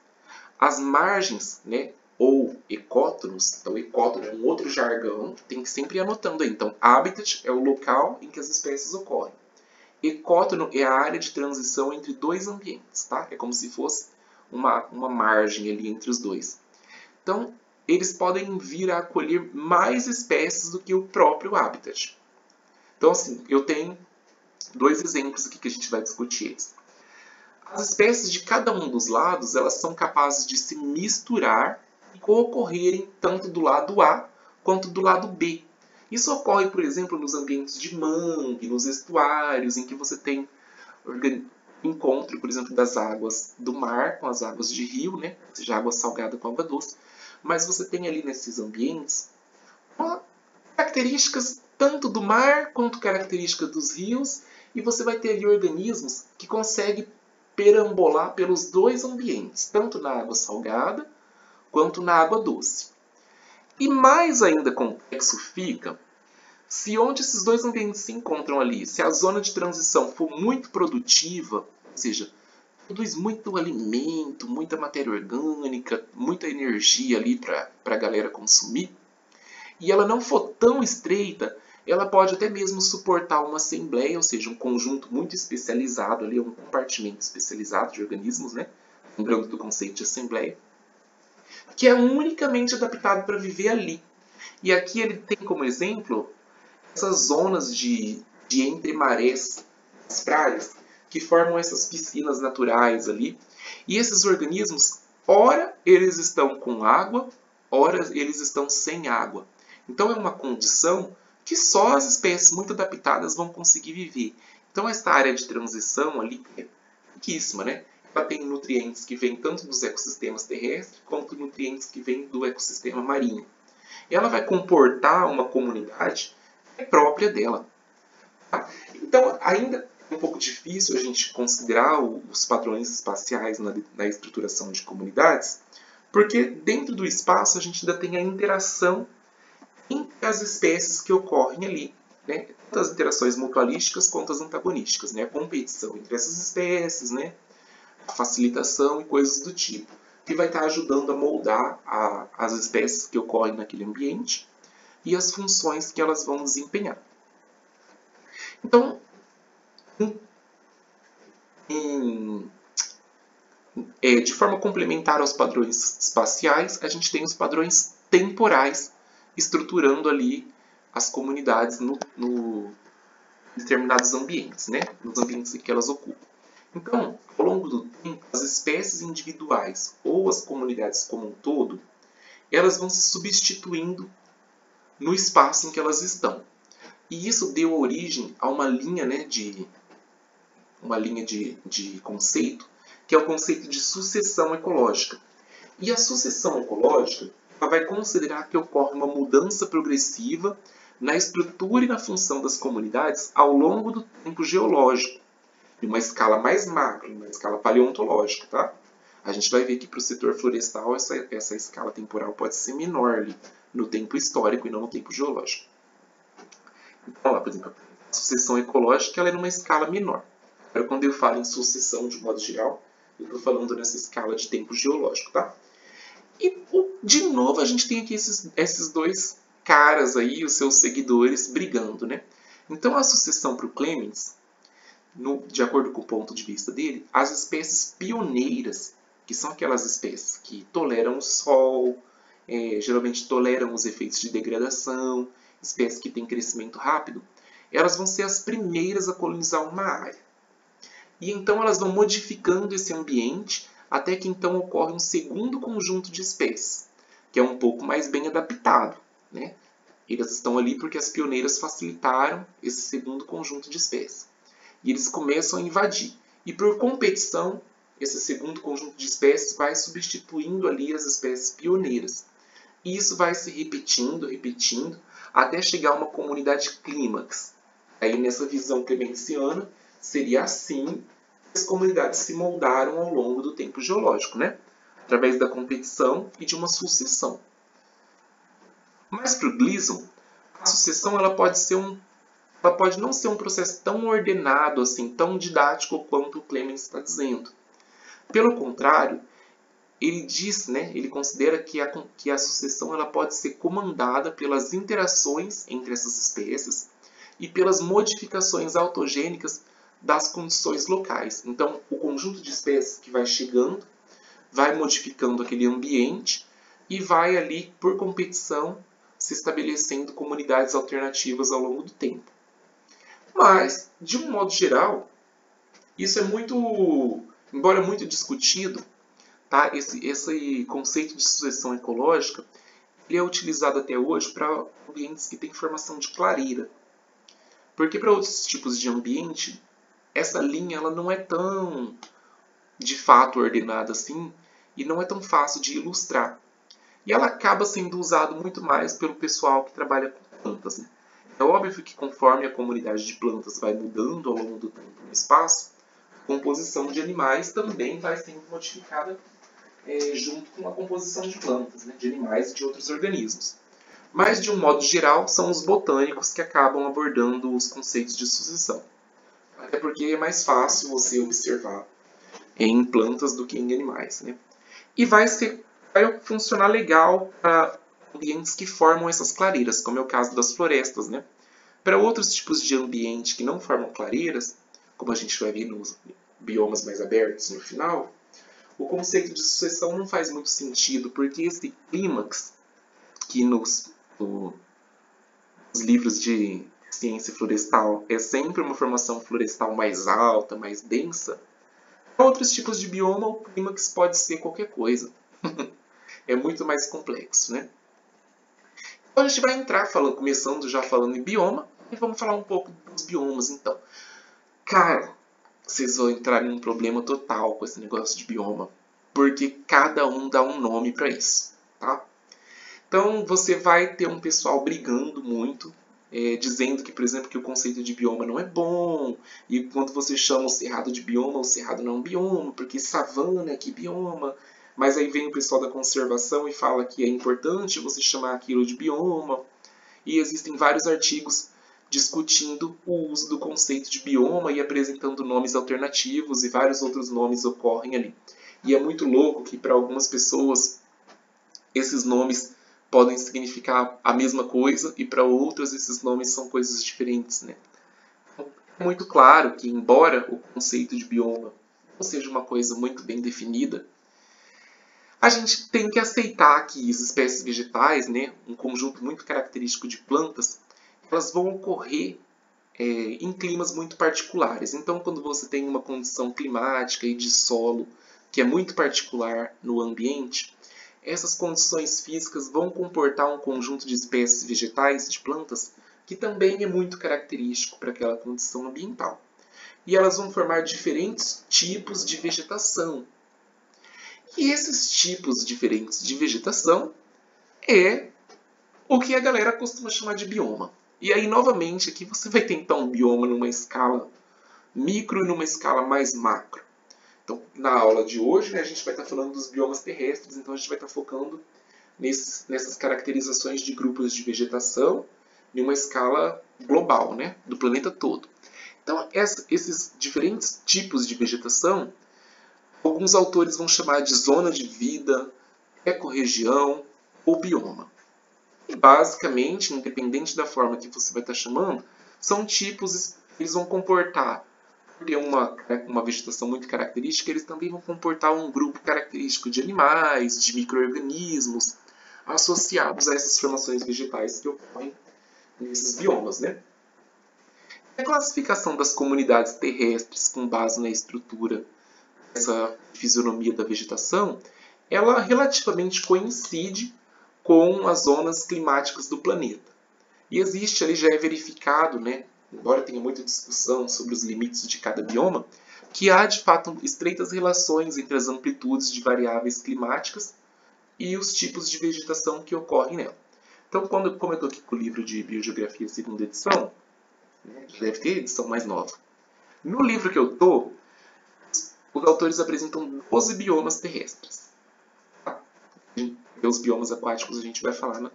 as margens, né, ou ecótonos, então ecótono é um outro jargão, tem que sempre ir anotando aí. Então, habitat é o local em que as espécies ocorrem. Ecótono é a área de transição entre dois ambientes, tá? É como se fosse uma margem ali entre os dois. Então, eles podem vir a acolher mais espécies do que o próprio habitat. Então, assim, eu tenho 2 exemplos aqui que a gente vai discutir eles. As espécies de cada um dos lados, elas são capazes de se misturar e concorrerem tanto do lado A quanto do lado B. Isso ocorre, por exemplo, nos ambientes de mangue, nos estuários, em que você tem encontro, por exemplo, das águas do mar com as águas de rio, né? Ou seja, água salgada com água doce. mas você tem ali nesses ambientes características tanto do mar quanto características dos rios, e você vai ter ali organismos que conseguem perambolar pelos dois ambientes, tanto na água salgada quanto na água doce. E mais ainda complexo fica se onde esses dois ambientes se encontram ali, se a zona de transição for muito produtiva, ou seja, produz muito alimento, muita matéria orgânica, muita energia ali para a galera consumir, e ela não for tão estreita, ela pode até mesmo suportar uma assembleia, ou seja, um conjunto muito especializado ali, um compartimento especializado de organismos, né? Lembrando do conceito de assembleia, que é unicamente adaptado para viver ali. E aqui ele tem como exemplo essas zonas de entre marés, as praias, que formam essas piscinas naturais ali. E esses organismos, ora eles estão com água, ora eles estão sem água. Então é uma condição que só as espécies muito adaptadas vão conseguir viver. Então esta área de transição ali é riquíssima, né? Ela tem nutrientes que vêm tanto dos ecossistemas terrestres quanto nutrientes que vêm do ecossistema marinho. Ela vai comportar uma comunidade própria dela. Então, ainda é um pouco difícil a gente considerar os padrões espaciais na estruturação de comunidades, porque dentro do espaço a gente ainda tem a interação entre as espécies que ocorrem ali, né? Tanto as interações mutualísticas quanto as antagonísticas, né? A competição entre essas espécies, né? A facilitação e coisas do tipo, que vai estar ajudando a moldar as espécies que ocorrem naquele ambiente e as funções que elas vão desempenhar. Então, de forma complementar aos padrões espaciais, a gente tem os padrões temporais, estruturando ali as comunidades em determinados ambientes, né? Nos ambientes em que elas ocupam. Então, ao longo do tempo, as espécies individuais ou as comunidades como um todo, elas vão se substituindo no espaço em que elas estão. E isso deu origem a uma linha, né, de conceito, que é o conceito de sucessão ecológica. E a sucessão ecológica ela vai considerar que ocorre uma mudança progressiva na estrutura e na função das comunidades ao longo do tempo geológico, em uma escala mais macro, em uma escala paleontológica. Tá? A gente vai ver que para o setor florestal essa escala temporal pode ser menor ali, no tempo histórico e não no tempo geológico. Então, por exemplo, a sucessão ecológica ela é numa escala menor. Agora, quando eu falo em sucessão de modo geral, eu estou falando nessa escala de tempo geológico. Tá? E, de novo, a gente tem aqui esses dois caras aí, os seus seguidores, brigando. Né? Então, a sucessão para o Clemens, de acordo com o ponto de vista dele, as espécies pioneiras, que são aquelas espécies que toleram o sol, geralmente toleram os efeitos de degradação, espécies que têm crescimento rápido, elas vão ser as primeiras a colonizar uma área. E então elas vão modificando esse ambiente até que então ocorre um segundo conjunto de espécies, que é um pouco mais bem adaptado. Né? Elas estão ali porque as pioneiras facilitaram esse segundo conjunto de espécies. E eles começam a invadir. E por competição, esse segundo conjunto de espécies vai substituindo ali as espécies pioneiras. E isso vai se repetindo, até chegar a uma comunidade clímax. Aí nessa visão clemenciana, seria assim que as comunidades se moldaram ao longo do tempo geológico, né? Através da competição e de uma sucessão. Mas para o Gleason, a sucessão ela pode não ser um processo tão ordenado, assim, tão didático quanto o Clemens está dizendo. Pelo contrário, ele diz, né, ele considera que a sucessão ela pode ser comandada pelas interações entre essas espécies e pelas modificações autogênicas das condições locais. Então, o conjunto de espécies que vai chegando vai modificando aquele ambiente e vai ali, por competição, se estabelecendo comunidades alternativas ao longo do tempo. Mas, de um modo geral, isso é embora muito discutido, tá? Esse conceito de sucessão ecológica ele é utilizado até hoje para ambientes que têm formação de clareira. Porque para outros tipos de ambiente, essa linha ela não é tão, de fato, ordenada assim e não é tão fácil de ilustrar. E ela acaba sendo usada muito mais pelo pessoal que trabalha com plantas, né? É óbvio que conforme a comunidade de plantas vai mudando ao longo do tempo no espaço, a composição de animais também vai sendo modificada junto com a composição de plantas, né, de animais e de outros organismos. Mas, de um modo geral, são os botânicos que acabam abordando os conceitos de sucessão. Até porque é mais fácil você observar em plantas do que em animais. Né? E vai funcionar legal para ambientes que formam essas clareiras, como é o caso das florestas. Né? Para outros tipos de ambiente que não formam clareiras, como a gente vai ver nos biomas mais abertos no final, o conceito de sucessão não faz muito sentido, porque esse clímax que nos livros de ciência florestal é sempre uma formação florestal mais alta, mais densa, para outros tipos de bioma o clímax pode ser qualquer coisa. É muito mais complexo, né? Então a gente vai entrar começando já falando em bioma, e vamos falar um pouco dos biomas, então. Cara, vocês vão entrar em um problema total com esse negócio de bioma, porque cada um dá um nome para isso, tá? Então você vai ter um pessoal brigando muito, dizendo que, por exemplo, que o conceito de bioma não é bom, e quando você chama o cerrado de bioma, o cerrado não é um bioma, porque savana é que bioma. Mas aí vem o pessoal da conservação e fala que é importante você chamar aquilo de bioma. E existem vários artigos discutindo o uso do conceito de bioma e apresentando nomes alternativos, e vários outros nomes ocorrem ali. E é muito louco que para algumas pessoas esses nomes podem significar a mesma coisa e para outras esses nomes são coisas diferentes. Né? É muito claro que, embora o conceito de bioma não seja uma coisa muito bem definida, a gente tem que aceitar que as espécies vegetais, né, um conjunto muito característico de plantas, elas vão ocorrer em climas muito particulares. Então, quando você tem uma condição climática e de solo que é muito particular no ambiente, essas condições físicas vão comportar um conjunto de espécies vegetais, de plantas, que também é muito característico para aquela condição ambiental. E elas vão formar diferentes tipos de vegetação. E esses tipos diferentes de vegetação é o que a galera costuma chamar de bioma. E aí, novamente, aqui você vai ter então um bioma numa escala micro e numa escala mais macro. Então, na aula de hoje, né, a gente vai estar falando dos biomas terrestres, então a gente vai estar focando nessas caracterizações de grupos de vegetação em uma escala global, né, do planeta todo. Então, esses diferentes tipos de vegetação, alguns autores vão chamar de zona de vida, ecorregião ou bioma. E, basicamente, independente da forma que você vai estar chamando, são tipos, eles vão comportar, por ter uma vegetação muito característica, eles também vão comportar um grupo característico de animais, de micro-organismos, associados a essas formações vegetais que ocorrem nesses biomas. Né? A classificação das comunidades terrestres com base na estrutura dessa fisionomia da vegetação, ela relativamente coincide com as zonas climáticas do planeta. E existe ali, já é verificado, né, embora tenha muita discussão sobre os limites de cada bioma, que há de fato estreitas relações entre as amplitudes de variáveis climáticas e os tipos de vegetação que ocorrem nela. Então, como eu estou aqui com o livro de Biogeografia segunda edição, né, deve ter edição mais nova. No livro que eu estou, os autores apresentam 12 biomas terrestres. Tá? Os biomas aquáticos a gente vai falar na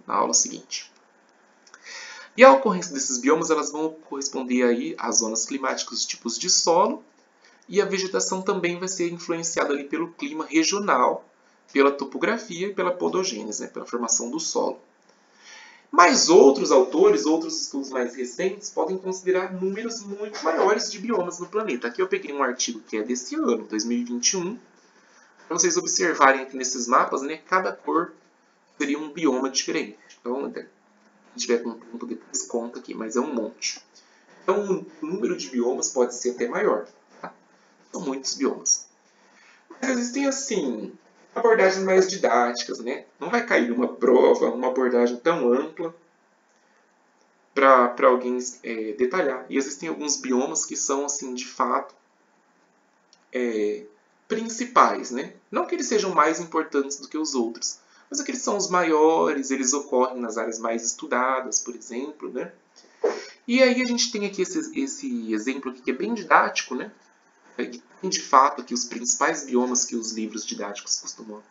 aula seguinte. E a ocorrência desses biomas, elas vão corresponder aí às zonas climáticas, os tipos de solo, e a vegetação também vai ser influenciada ali pelo clima regional, pela topografia e pela podogênese, né, pela formação do solo. Mas outros autores, outros estudos mais recentes, podem considerar números muito maiores de biomas no planeta. Aqui eu peguei um artigo que é desse ano, 2021, para vocês observarem aqui nesses mapas, né, cada cor seria um bioma diferente. Então, se tiver com tempo, depois conta aqui, mas é um monte. Então, o número de biomas pode ser até maior. Tá? São muitos biomas. Mas existem, assim, abordagens mais didáticas, né? Não vai cair numa prova, uma abordagem tão ampla para alguém detalhar. E existem alguns biomas que são, assim, de fato, principais, né? Não que eles sejam mais importantes do que os outros, mas aqueles são os maiores, eles ocorrem nas áreas mais estudadas, por exemplo, né? E aí a gente tem aqui esse exemplo aqui que é bem didático, né? Que tem de fato aqui os principais biomas que os livros didáticos costumam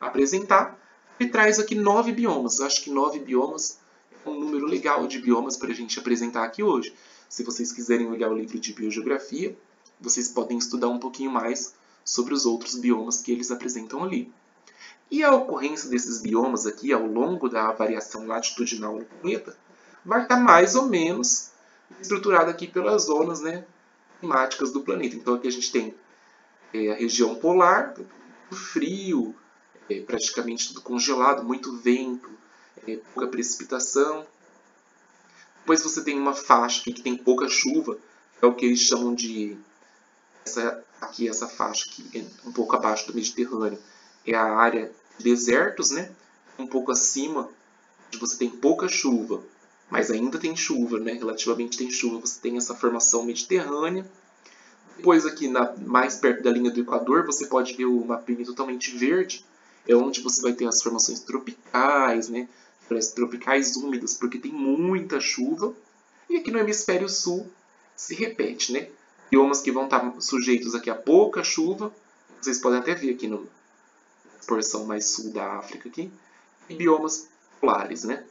apresentar. Ele traz aqui 9 biomas. Eu acho que 9 biomas é um número legal de biomas para a gente apresentar aqui hoje. Se vocês quiserem olhar o livro de biogeografia, vocês podem estudar um pouquinho mais sobre os outros biomas que eles apresentam ali. E a ocorrência desses biomas aqui ao longo da variação latitudinal no planeta vai estar mais ou menos estruturada aqui pelas zonas, né, climáticas do planeta. Então aqui a gente tem a região polar, frio, praticamente tudo congelado, muito vento, pouca precipitação. Depois você tem uma faixa aqui que tem pouca chuva, é o que eles chamam de essa faixa aqui, um pouco abaixo do Mediterrâneo, é a área de desertos, né? Um pouco acima, onde você tem pouca chuva, mas ainda tem chuva, né? Relativamente tem chuva, você tem essa formação mediterrânea. Depois aqui mais perto da linha do Equador, você pode ver o mapinha totalmente verde, é onde você vai ter as formações tropicais, né? Florestas tropicais úmidas, porque tem muita chuva. E aqui no hemisfério sul se repete, né? Biomas que vão estar sujeitos aqui a pouca chuva, vocês podem até ver aqui na porção mais sul da África aqui, e biomas polares, né?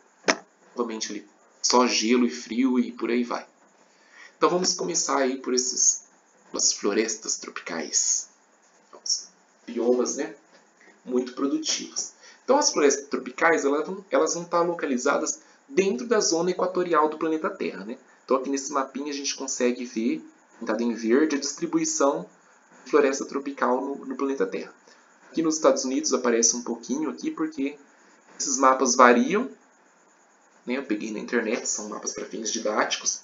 Novamente ali, só gelo e frio e por aí vai. Então vamos começar aí por as florestas tropicais, biomas, né? Muito produtivos. Então as florestas tropicais elas vão estar localizadas dentro da zona equatorial do planeta Terra, né? Então aqui nesse mapinha a gente consegue ver, pintado em verde, a distribuição de floresta tropical no planeta Terra. Aqui nos Estados Unidos aparece um pouquinho aqui porque esses mapas variam, né? Eu peguei na internet, são mapas para fins didáticos.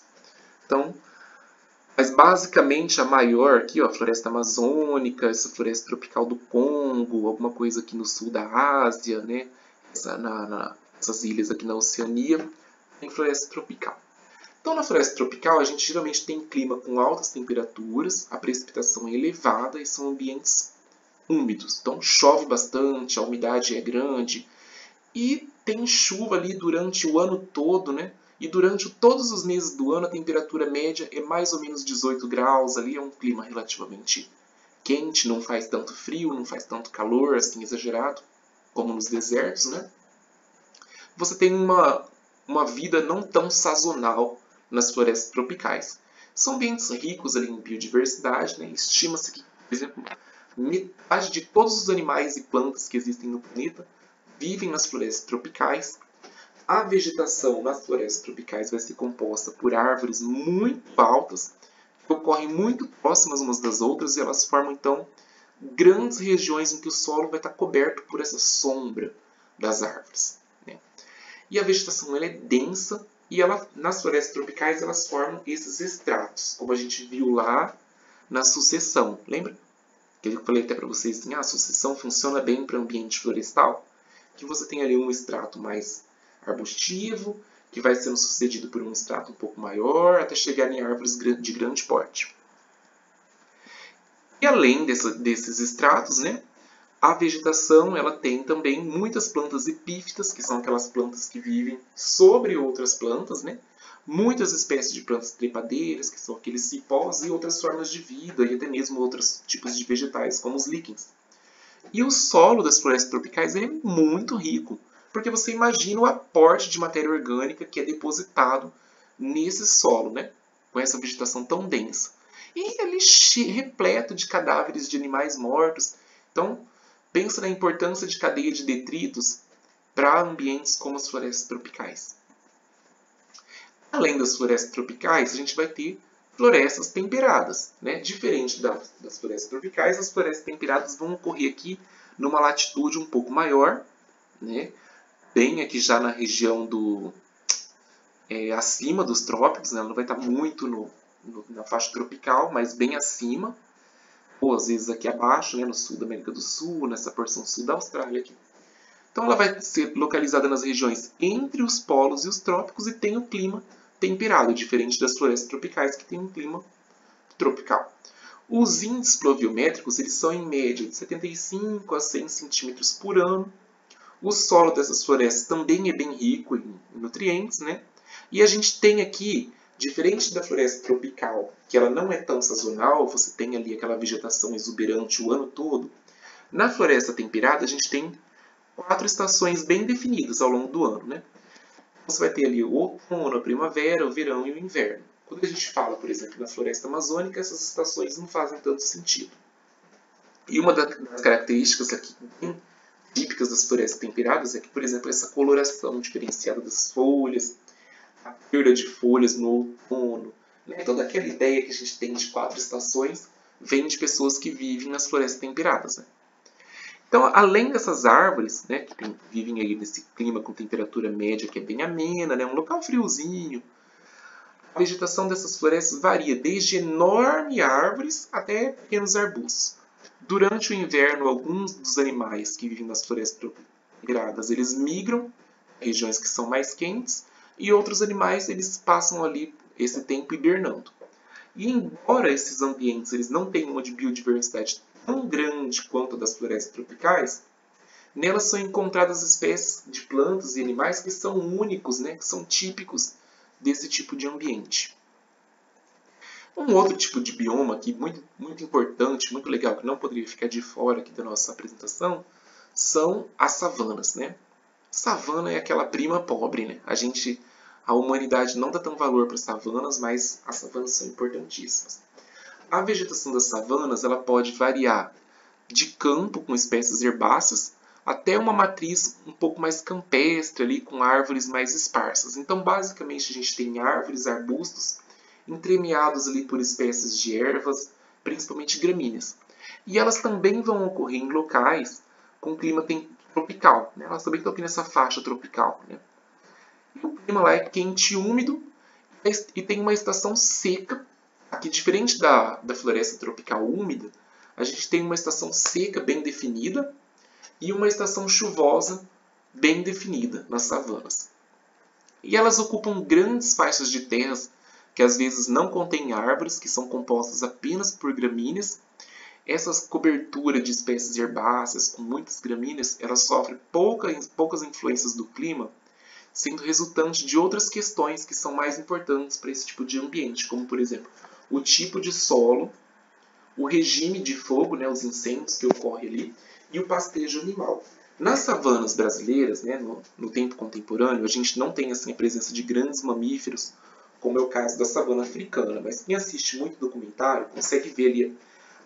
Então, mas basicamente a maior aqui, ó, a floresta amazônica, essa floresta tropical do Congo, alguma coisa aqui no sul da Ásia, né? Essas ilhas aqui na Oceania, tem floresta tropical. Então, na floresta tropical, a gente geralmente tem clima com altas temperaturas, a precipitação é elevada e são ambientes úmidos. Então, chove bastante, a umidade é grande e tem chuva ali durante o ano todo, né? E durante todos os meses do ano, a temperatura média é mais ou menos 18 graus. Ali é um clima relativamente quente, não faz tanto frio, não faz tanto calor, assim, exagerado, como nos desertos, né? Você tem uma vida não tão sazonal nas florestas tropicais. São ambientes ricos ali em biodiversidade, né? Estima-se que, por exemplo, metade de todos os animais e plantas que existem no planeta vivem nas florestas tropicais. A vegetação nas florestas tropicais vai ser composta por árvores muito altas, que ocorrem muito próximas umas das outras, e elas formam, então, grandes regiões em que o solo vai estar coberto por essa sombra das árvores, né? E a vegetação ela é densa, e nas florestas tropicais elas formam esses estratos, como a gente viu lá na sucessão. Lembra? Que eu falei até para vocês assim, a sucessão funciona bem para ambiente florestal, que você tem ali um estrato mais arbustivo, que vai sendo sucedido por um estrato um pouco maior, até chegar em árvores de grande porte. E além desses estratos, né, a vegetação ela tem também muitas plantas epífitas, que são aquelas plantas que vivem sobre outras plantas, né? Muitas espécies de plantas trepadeiras, que são aqueles cipós, e outras formas de vida, e até mesmo outros tipos de vegetais, como os líquens. E o solo das florestas tropicais é muito rico, porque você imagina o aporte de matéria orgânica que é depositado nesse solo, né? Com essa vegetação tão densa. E ele repleto de cadáveres de animais mortos. Então, pensa na importância de cadeia de detritos para ambientes como as florestas tropicais. Além das florestas tropicais, a gente vai ter florestas temperadas, né? Diferente das florestas tropicais, as florestas temperadas vão ocorrer aqui numa latitude um pouco maior, né? Bem aqui já na região acima dos trópicos, né? Ela não vai estar muito na faixa tropical, mas bem acima, ou às vezes aqui abaixo, né? No sul da América do Sul, nessa porção sul da Austrália aqui. Então ela vai ser localizada nas regiões entre os polos e os trópicos e tem o clima temperado, diferente das florestas tropicais que tem um clima tropical. Os índices pluviométricos eles são em média de 75 a 100 centímetros por ano. O solo dessas florestas também é bem rico em nutrientes, né? E a gente tem aqui, diferente da floresta tropical, que ela não é tão sazonal, você tem ali aquela vegetação exuberante o ano todo. Na floresta temperada, a gente tem 4 estações bem definidas ao longo do ano, né? Você vai ter ali o outono, a primavera, o verão e o inverno. Quando a gente fala, por exemplo, na floresta amazônica, essas estações não fazem tanto sentido. E uma das características aqui bem típicas das florestas temperadas é que, por exemplo, essa coloração diferenciada das folhas, a perda de folhas no outono, né? Toda aquela ideia que a gente tem de 4 estações vem de pessoas que vivem nas florestas temperadas, né? Então, além dessas árvores, né, que vivem aí nesse clima com temperatura média que é bem amena, né, um local friozinho, a vegetação dessas florestas varia desde enormes árvores até pequenos arbustos. Durante o inverno, alguns dos animais que vivem nas florestas temperadas, eles migram a regiões que são mais quentes, e outros animais eles passam ali esse tempo hibernando. E embora esses ambientes eles não tenham uma biodiversidade tão grande quanto a das florestas tropicais, nelas são encontradas espécies de plantas e animais que são únicos, né, que são típicos desse tipo de ambiente. Um outro tipo de bioma aqui muito importante, muito legal, que não poderia ficar de fora aqui da nossa apresentação, são as savanas, né? Savana é aquela prima pobre, né? A humanidade não dá tão valor para as savanas, mas as savanas são importantíssimas. A vegetação das savanas ela pode variar de campo com espécies herbáceas até uma matriz um pouco mais campestre ali com árvores mais esparsas. Então, basicamente, a gente tem árvores, arbustos entremeados ali por espécies de ervas, principalmente gramíneas. E elas também vão ocorrer em locais com clima tropical, né? Elas também estão aqui nessa faixa tropical, né? E o clima lá é quente e úmido e tem uma estação seca. Aqui, diferente da floresta tropical úmida, a gente tem uma estação seca bem definida e uma estação chuvosa bem definida nas savanas. E elas ocupam grandes faixas de terras que às vezes não contêm árvores, que são compostas apenas por gramíneas. Essas coberturas de espécies herbáceas com muitas gramíneas, elas sofrem poucas influências do clima, sendo resultante de outras questões que são mais importantes para esse tipo de ambiente, como, por exemplo, o tipo de solo, o regime de fogo, né, os incêndios que ocorrem ali, e o pastejo animal. Nas savanas brasileiras, né, no tempo contemporâneo, a gente não tem assim, a presença de grandes mamíferos, como é o caso da savana africana, mas quem assiste muito documentário consegue ver ali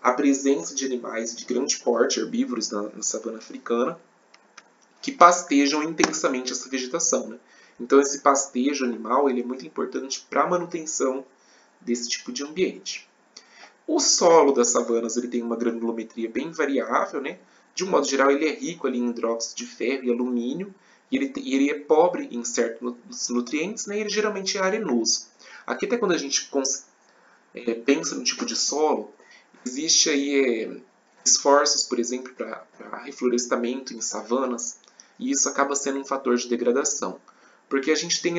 a presença de animais de grande porte, herbívoros, na savana africana, que pastejam intensamente essa vegetação, né? Então, esse pastejo animal ele é muito importante para a manutenção desse tipo de ambiente. O solo das savanas ele tem uma granulometria bem variável, né? De um modo geral, ele é rico ali em hidróxido de ferro e alumínio, e ele é pobre em certos nutrientes, né? E ele geralmente é arenoso. Aqui até quando a gente pensa no tipo de solo, existe aí esforços, por exemplo, para reflorestamento em savanas, e isso acaba sendo um fator de degradação. Porque a gente tem,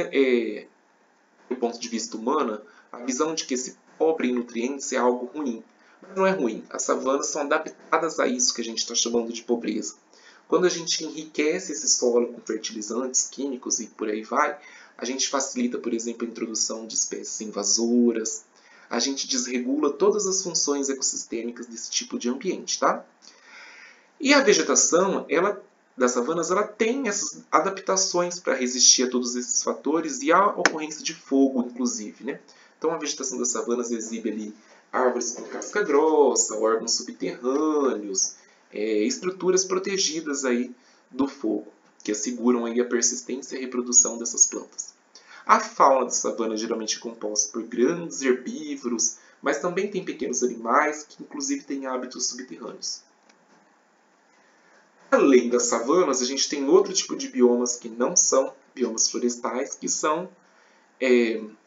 do ponto de vista humano, a visão de que esse pobre em nutrientes é algo ruim. Mas não é ruim. As savanas são adaptadas a isso que a gente está chamando de pobreza. Quando a gente enriquece esse solo com fertilizantes químicos e por aí vai, a gente facilita, por exemplo, a introdução de espécies invasoras, a gente desregula todas as funções ecossistêmicas desse tipo de ambiente, tá? E a vegetação, das savanas, ela tem essas adaptações para resistir a todos esses fatores e a ocorrência de fogo, inclusive, né? Então, a vegetação das savanas exibe ali árvores com casca grossa, órgãos subterrâneos, estruturas protegidas aí do fogo, que asseguram aí a persistência e a reprodução dessas plantas. A fauna da savana geralmente é composta por grandes herbívoros, mas também tem pequenos animais que inclusive têm hábitos subterrâneos. Além das savanas, a gente tem outro tipo de biomas que não são biomas florestais, que são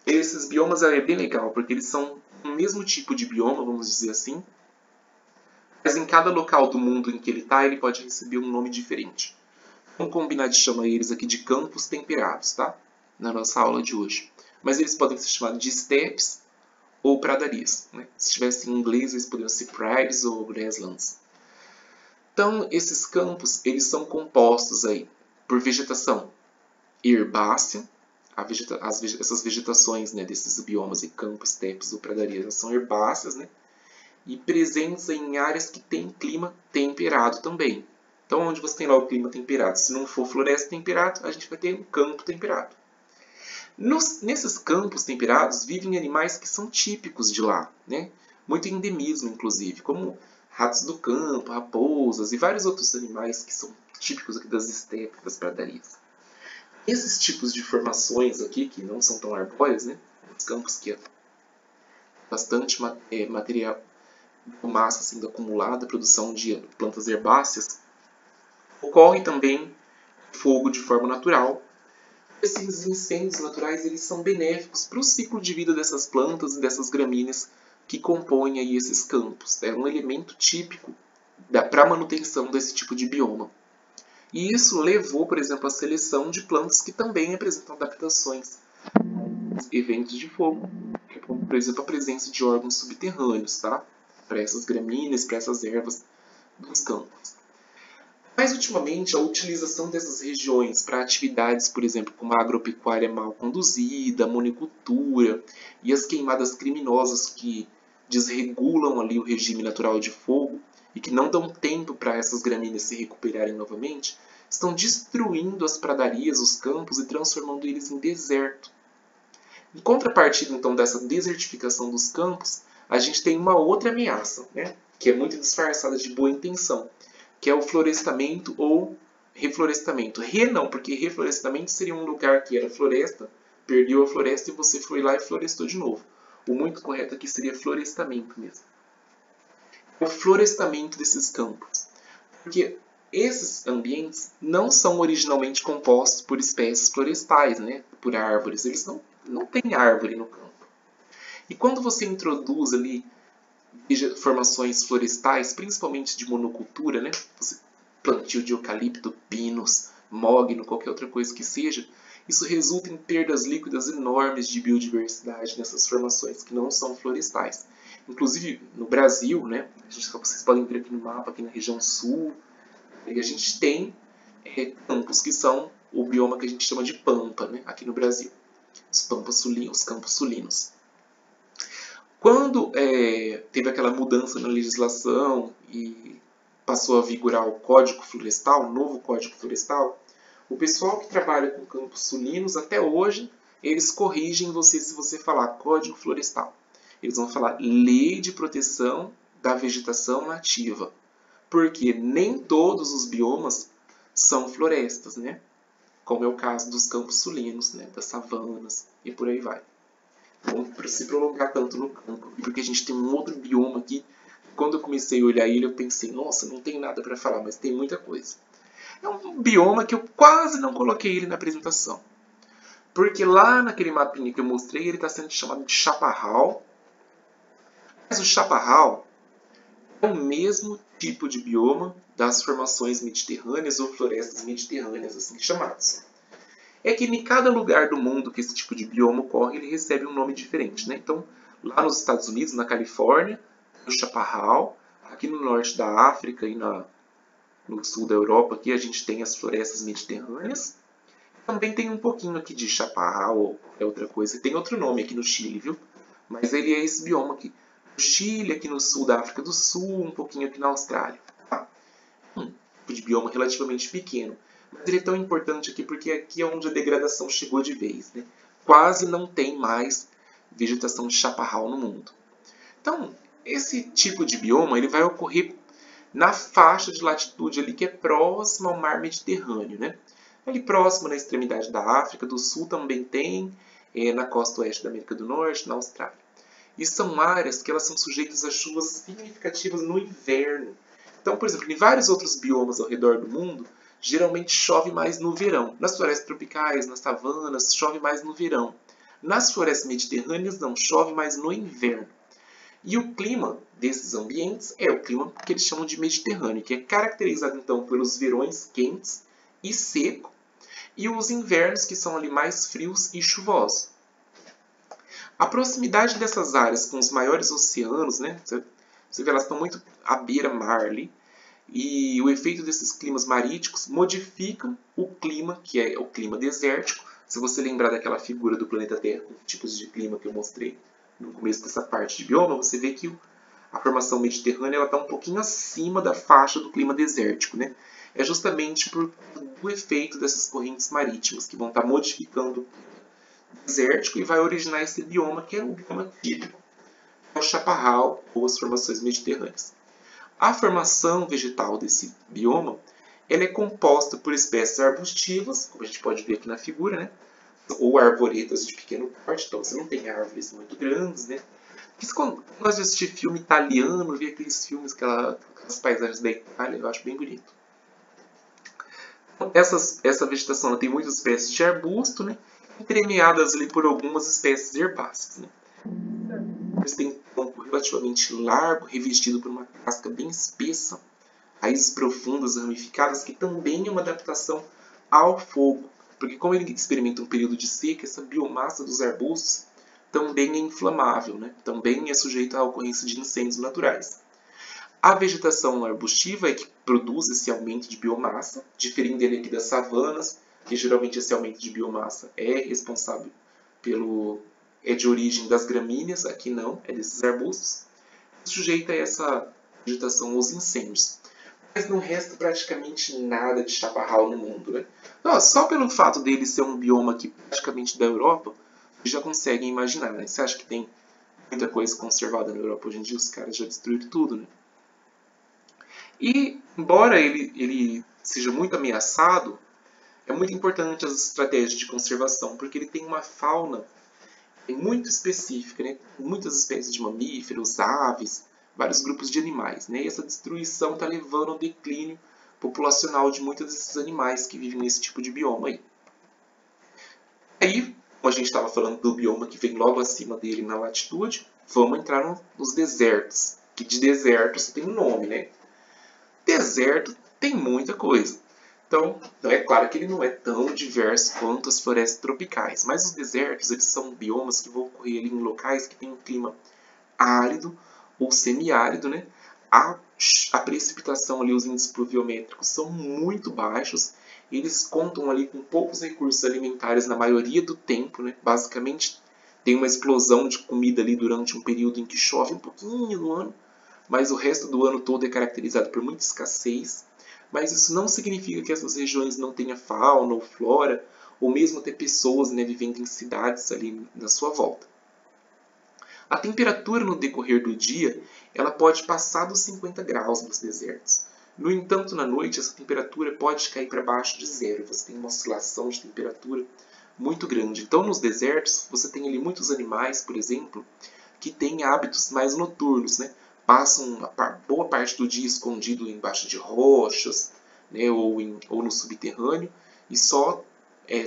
esses biomas é bem legal, porque eles são o mesmo tipo de bioma, vamos dizer assim, mas em cada local do mundo em que ele está, ele pode receber um nome diferente. Vamos combinar de chamar eles aqui de campos temperados, tá? Na nossa aula de hoje. Mas eles podem ser chamados de steppes ou pradarias, né? Se tivesse em inglês, eles poderiam ser prairies ou grasslands. Então, esses campos, eles são compostos aí por vegetação herbácea. Essas vegetações, né, desses biomas e campos, estepes ou pradarias são herbáceas, né, e presentes em áreas que têm clima temperado também. Então, onde você tem lá o clima temperado, se não for floresta temperada, a gente vai ter um campo temperado. Nesses campos temperados vivem animais que são típicos de lá, né? Muito endemismo, inclusive, como ratos do campo, raposas e vários outros animais que são típicos aqui das estepes, das pradarias. Esses tipos de formações aqui, que não são tão arbóreas, né? Os campos que é bastante material, massa sendo acumulada, produção de plantas herbáceas, ocorre também fogo de forma natural. Esses incêndios naturais eles são benéficos para o ciclo de vida dessas plantas e dessas gramíneas que compõem aí esses campos. É um elemento típico para a manutenção desse tipo de bioma. E isso levou, por exemplo, à seleção de plantas que também apresentam adaptações a eventos de fogo, como, por exemplo, a presença de órgãos subterrâneos, tá? Para essas gramíneas, para essas ervas dos campos. Mas, ultimamente, a utilização dessas regiões para atividades, por exemplo, como a agropecuária mal conduzida, a monicultura e as queimadas criminosas que desregulam ali o regime natural de fogo e que não dão tempo para essas gramíneas se recuperarem novamente, estão destruindo as pradarias, os campos e transformando eles em deserto. Em contrapartida, então, dessa desertificação dos campos, a gente tem uma outra ameaça, né, que é muito disfarçada de boa intenção, que é o florestamento ou reflorestamento. Não, porque reflorestamento seria um lugar que era floresta, perdeu a floresta e você foi lá e florestou de novo. O muito correto aqui seria florestamento mesmo. O florestamento desses campos. Porque esses ambientes não são originalmente compostos por espécies florestais, né? Por árvores. Eles não têm árvore no campo. E quando você introduz ali formações florestais, principalmente de monocultura, né? Você plantio de eucalipto, pinos, mogno, qualquer outra coisa que seja, isso resulta em perdas líquidas enormes de biodiversidade nessas formações que não são florestais. Inclusive no Brasil, né? Vocês podem ver aqui no mapa, aqui na região sul, e a gente tem campos que são o bioma que a gente chama de pampa, né? Aqui no Brasil, os campos sulinos. Quando teve aquela mudança na legislação e passou a vigorar o Código Florestal, o novo Código Florestal, o pessoal que trabalha com campos sulinos, até hoje, eles corrigem você se você falar Código Florestal. Eles vão falar Lei de Proteção da Vegetação Nativa, porque nem todos os biomas são florestas, né? Como é o caso dos campos sulinos, né? Das savanas e por aí vai. Não se prolongar tanto no campo, porque a gente tem um outro bioma aqui. Quando eu comecei a olhar ele, eu pensei, nossa, não tem nada para falar, mas tem muita coisa. É um bioma que eu quase não coloquei ele na apresentação. Porque lá naquele mapinha que eu mostrei, ele está sendo chamado de chaparral. Mas o chaparral é o mesmo tipo de bioma das formações mediterrâneas ou florestas mediterrâneas, assim chamadas. É que em cada lugar do mundo que esse tipo de bioma ocorre, ele recebe um nome diferente, né? Então, lá nos Estados Unidos, na Califórnia, o chaparral. Aqui no norte da África e no sul da Europa, aqui a gente tem as florestas mediterrâneas. Também tem um pouquinho aqui de chaparral ou qualquer outra coisa. Tem outro nome aqui no Chile, viu? Mas ele é esse bioma aqui. No Chile, aqui no sul da África do Sul, um pouquinho aqui na Austrália. Tá? Tipo de bioma relativamente pequeno. Mas ele é tão importante aqui porque aqui é onde a degradação chegou de vez, né? Quase não tem mais vegetação de chaparral no mundo. Então, esse tipo de bioma ele vai ocorrer na faixa de latitude ali que é próxima ao mar Mediterrâneo, né? Ali próximo na extremidade da África do Sul também tem, na costa oeste da América do Norte, na Austrália. E são áreas que elas são sujeitas a chuvas significativas no inverno. Então, por exemplo, em vários outros biomas ao redor do mundo, geralmente chove mais no verão. Nas florestas tropicais, nas savanas, chove mais no verão. Nas florestas mediterrâneas, não, chove mais no inverno. E o clima desses ambientes é o clima que eles chamam de Mediterrâneo, que é caracterizado então pelos verões quentes e seco e os invernos que são ali mais frios e chuvosos. A proximidade dessas áreas com os maiores oceanos, né? Você vê, elas estão muito à beira-mar ali, E o efeito desses climas maríticos modificam o clima, que é o clima desértico. Se você lembrar daquela figura do planeta Terra com tipos de clima que eu mostrei no começo dessa parte de bioma, você vê que a formação mediterrânea está um pouquinho acima da faixa do clima desértico, né? É justamente por o efeito dessas correntes marítimas que vão estar modificando o desértico e vai originar esse bioma que é o bioma típico, é o chaparral ou as formações mediterrâneas. A formação vegetal desse bioma ela é composta por espécies arbustivas, como a gente pode ver aqui na figura, né? Ou arvoretas de pequeno porte, então você não tem árvores muito grandes, né? Isso quando nós assistimos filme italiano, vi aqueles filmes, aquelas paisagens da Itália, eu acho bem bonito. Então, essa vegetação ela tem muitas espécies de arbusto, né? Entremeadas ali por algumas espécies herbáceas. Né? Eles têm um tronco relativamente largo, revestido por uma casca bem espessa, raízes profundas, ramificadas, que também é uma adaptação ao fogo. Porque como ele experimenta um período de seca, essa biomassa dos arbustos também é inflamável, né? Também é sujeita à ocorrência de incêndios naturais. A vegetação arbustiva é que produz esse aumento de biomassa, diferindo dele aqui das savanas, que geralmente esse aumento de biomassa é responsável é de origem das gramíneas, aqui não, é desses arbustos, sujeita a essa vegetação aos incêndios. Mas não resta praticamente nada de chaparral no mundo, né? Então, só pelo fato dele ser um bioma aqui praticamente da Europa, vocês já conseguem imaginar, né? Você acha que tem muita coisa conservada na Europa hoje em dia? Os caras já destruíram tudo, né? E, embora ele seja muito ameaçado, é muito importante as estratégias de conservação, porque ele tem uma fauna muito específica, né? Muitas espécies de mamíferos, aves, vários grupos de animais. Né? E essa destruição está levando ao declínio populacional de muitos desses animais que vivem nesse tipo de bioma aí. Aí, como a gente estava falando do bioma que vem logo acima dele na latitude, vamos entrar nos desertos, que de desertos tem um nome, né? Deserto tem muita coisa. Então, é claro que ele não é tão diverso quanto as florestas tropicais, mas os desertos eles são biomas que vão ocorrer ali em locais que têm um clima árido ou semiárido, né? A precipitação ali, os índices pluviométricos são muito baixos, eles contam ali com poucos recursos alimentares na maioria do tempo, né? Basicamente, tem uma explosão de comida ali durante um período em que chove um pouquinho no ano, mas o resto do ano todo é caracterizado por muita escassez. Mas isso não significa que essas regiões não tenham fauna ou flora, ou mesmo até pessoas, né, vivendo em cidades ali na sua volta. A temperatura no decorrer do dia ela pode passar dos 50 graus nos desertos. No entanto, na noite, essa temperatura pode cair para baixo de zero. Você tem uma oscilação de temperatura muito grande. Então, nos desertos, você tem ali muitos animais, por exemplo, que têm hábitos mais noturnos, né? Passam uma boa parte do dia escondido embaixo de rochas, né? ou no subterrâneo, e só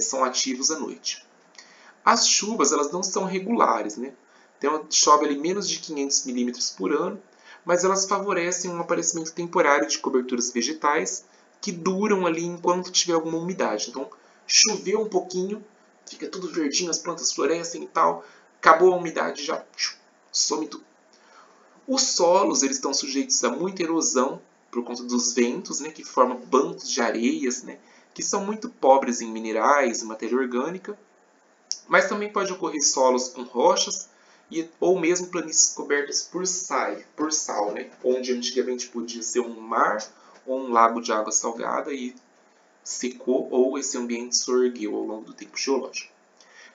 são ativos à noite. As chuvas elas não são regulares, né? Então, chove ali menos de 500 milímetros por ano, mas elas favorecem um aparecimento temporário de coberturas vegetais que duram ali enquanto tiver alguma umidade. Então, choveu um pouquinho, fica tudo verdinho, as plantas florescem e tal, acabou a umidade, já some tudo. Os solos eles estão sujeitos a muita erosão por conta dos ventos, né, que formam bancos de areias, né, que são muito pobres em minerais e matéria orgânica, mas também pode ocorrer solos com rochas ou mesmo planícies cobertas por sal, né, onde antigamente podia ser um mar ou um lago de água salgada e secou ou esse ambiente sorgueu ao longo do tempo geológico.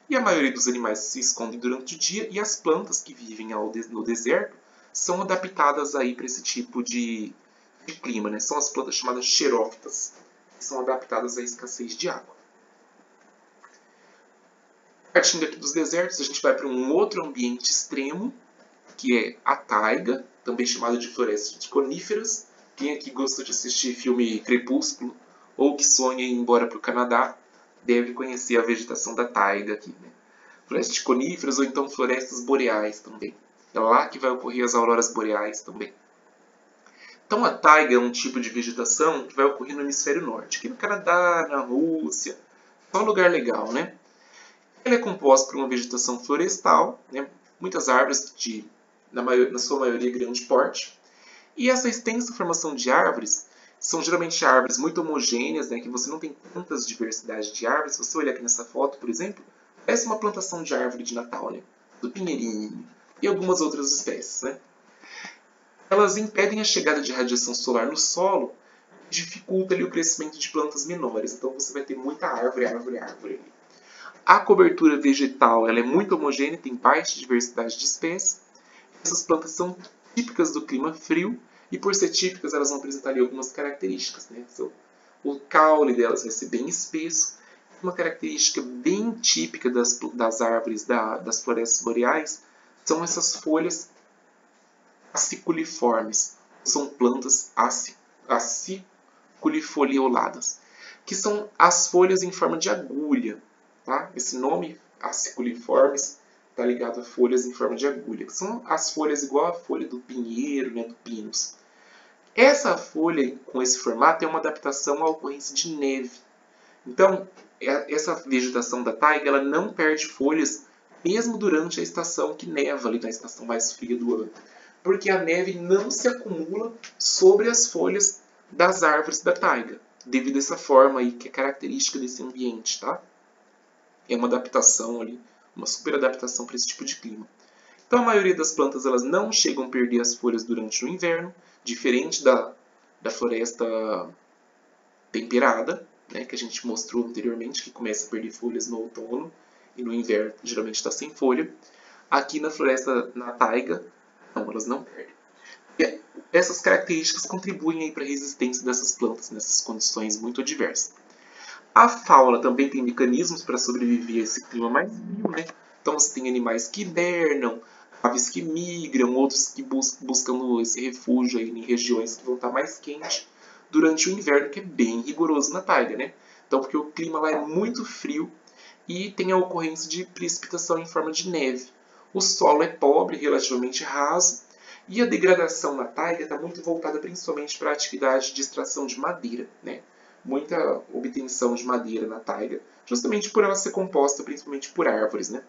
E a maioria dos animais se escondem durante o dia e as plantas que vivem no deserto são adaptadas aí para esse tipo de clima, né? São as plantas chamadas xerófitas, que são adaptadas à escassez de água. Partindo aqui dos desertos, a gente vai para um outro ambiente extremo, que é a taiga, também chamada de floresta de coníferas. Quem aqui gosta de assistir filme Crepúsculo ou que sonha em ir embora para o Canadá, deve conhecer a vegetação da taiga aqui, né? Florestas de coníferas ou então florestas boreais também. É lá que vai ocorrer as auroras boreais também. Então a taiga é um tipo de vegetação que vai ocorrer no hemisfério norte, aqui no Canadá, na Rússia, é um lugar legal, né? Ela é composta por uma vegetação florestal, né? Muitas árvores na sua maioria grande porte, e essa extensa formação de árvores São geralmente árvores muito homogêneas, né, que você não tem tantas diversidades de árvores. Se você olhar aqui nessa foto, por exemplo, parece uma plantação de árvore de Natal, né, do pinheirinho e algumas outras espécies, né. Elas impedem a chegada de radiação solar no solo e dificulta ali o crescimento de plantas menores. Então você vai ter muita árvore, árvore, árvore ali. A cobertura vegetal ela é muito homogênea, tem baixa diversidade de espécies. Essas plantas são típicas do clima frio e, por ser típicas, elas vão apresentar ali algumas características, né? O caule delas vai ser bem espesso. Uma característica bem típica das árvores das florestas boreais são essas folhas aciculiformes. São plantas aciculifolioladas, que são as folhas em forma de agulha. Tá? Esse nome, aciculiformes, está ligado a folhas em forma de agulha, que são as folhas igual a folha do pinheiro, né, do pinus. Essa folha com esse formato é uma adaptação à ocorrência de neve. Então, essa vegetação da taiga ela não perde folhas mesmo durante a estação que neva, ali na estação mais fria do ano. Porque a neve não se acumula sobre as folhas das árvores da taiga, devido a essa forma aí que é característica desse ambiente, tá? É uma adaptação ali, uma super adaptação para esse tipo de clima. Então a maioria das plantas elas não chegam a perder as folhas durante o inverno, diferente da floresta temperada, né, que a gente mostrou anteriormente, que começa a perder folhas no outono e no inverno geralmente está sem folha. Aqui na floresta, na taiga, não, elas não perdem. E essas características contribuem para a resistência dessas plantas nessas condições muito adversas. A fauna também tem mecanismos para sobreviver a esse clima mais frio, né? Então você tem animais que hibernam, aves que migram, outros que buscam esse refúgio aí em regiões que vão estar mais quentes durante o inverno, que é bem rigoroso na taiga, né? Então, porque o clima lá é muito frio e tem a ocorrência de precipitação em forma de neve. O solo é pobre, relativamente raso, e a degradação na taiga está muito voltada principalmente para a atividade de extração de madeira, né? Muita obtenção de madeira na taiga, justamente por ela ser composta principalmente por árvores, né?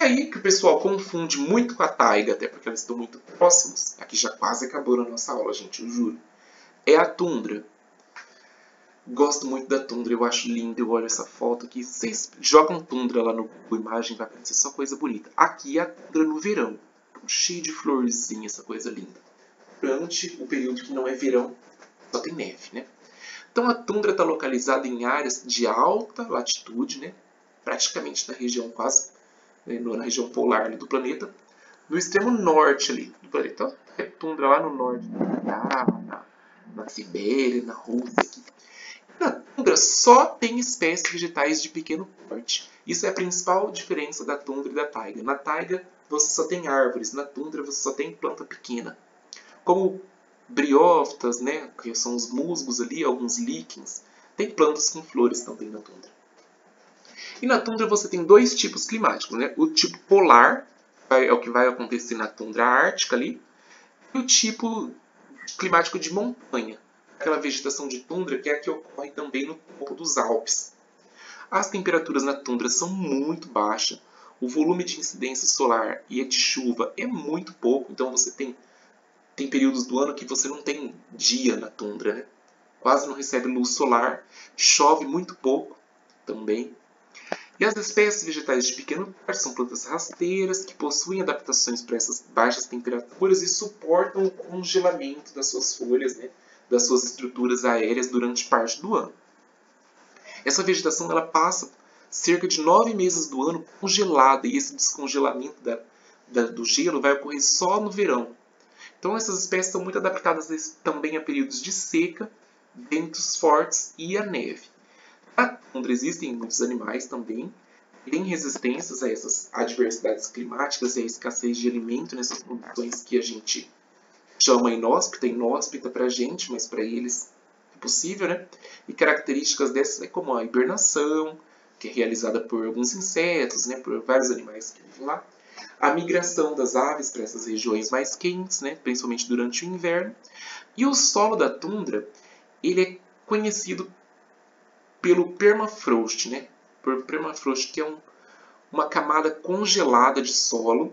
É aí que o pessoal confunde muito com a taiga, até porque elas estão muito próximos. Aqui já quase acabou na nossa aula, gente, eu juro. É a tundra. Gosto muito da tundra, eu acho lindo, eu olho essa foto aqui. Vocês jogam tundra lá no Google Imagem, vai aparecer só coisa bonita. Aqui é a tundra no verão, cheio de florzinha, essa coisa linda. Durante o período que não é verão, só tem neve, né? Então a tundra está localizada em áreas de alta latitude, né? Praticamente na região quase, né? Na região polar ali do planeta, no extremo norte ali do planeta. Então, é tundra lá no norte, na Sibéria, na Rússia. Aqui. Na tundra só tem espécies vegetais de pequeno porte. Isso é a principal diferença da tundra e da taiga. Na taiga você só tem árvores, na tundra você só tem planta pequena. Como briófitas, né, que são os musgos ali, alguns líquens, tem plantas com flores também na tundra. E na tundra você tem dois tipos climáticos, né? O tipo polar, é o que vai acontecer na tundra ártica ali, e o tipo climático de montanha, aquela vegetação de tundra que é a que ocorre também no topo dos Alpes. As temperaturas na tundra são muito baixas, o volume de incidência solar e de chuva é muito pouco, então você tem períodos do ano que você não tem dia na tundra, né? Quase não recebe luz solar, chove muito pouco também. E as espécies vegetais de pequeno porte são plantas rasteiras que possuem adaptações para essas baixas temperaturas e suportam o congelamento das suas folhas, né? Das suas estruturas aéreas durante parte do ano. Essa vegetação ela passa cerca de 9 meses do ano congelada e esse descongelamento do gelo vai ocorrer só no verão. Então essas espécies são muito adaptadas também a períodos de seca, ventos fortes e a neve. Na tundra existem muitos animais também, que têm resistências a essas adversidades climáticas e a escassez de alimento nessas condições que a gente chama inóspita para a gente, mas para eles é possível, né? E características dessas é como a hibernação, que é realizada por alguns insetos, né? Por vários animais que vivem lá. A migração das aves para essas regiões mais quentes, né? Principalmente durante o inverno. E o solo da tundra, ele é conhecido pelo permafrost, né? Por permafrost, que é uma camada congelada de solo.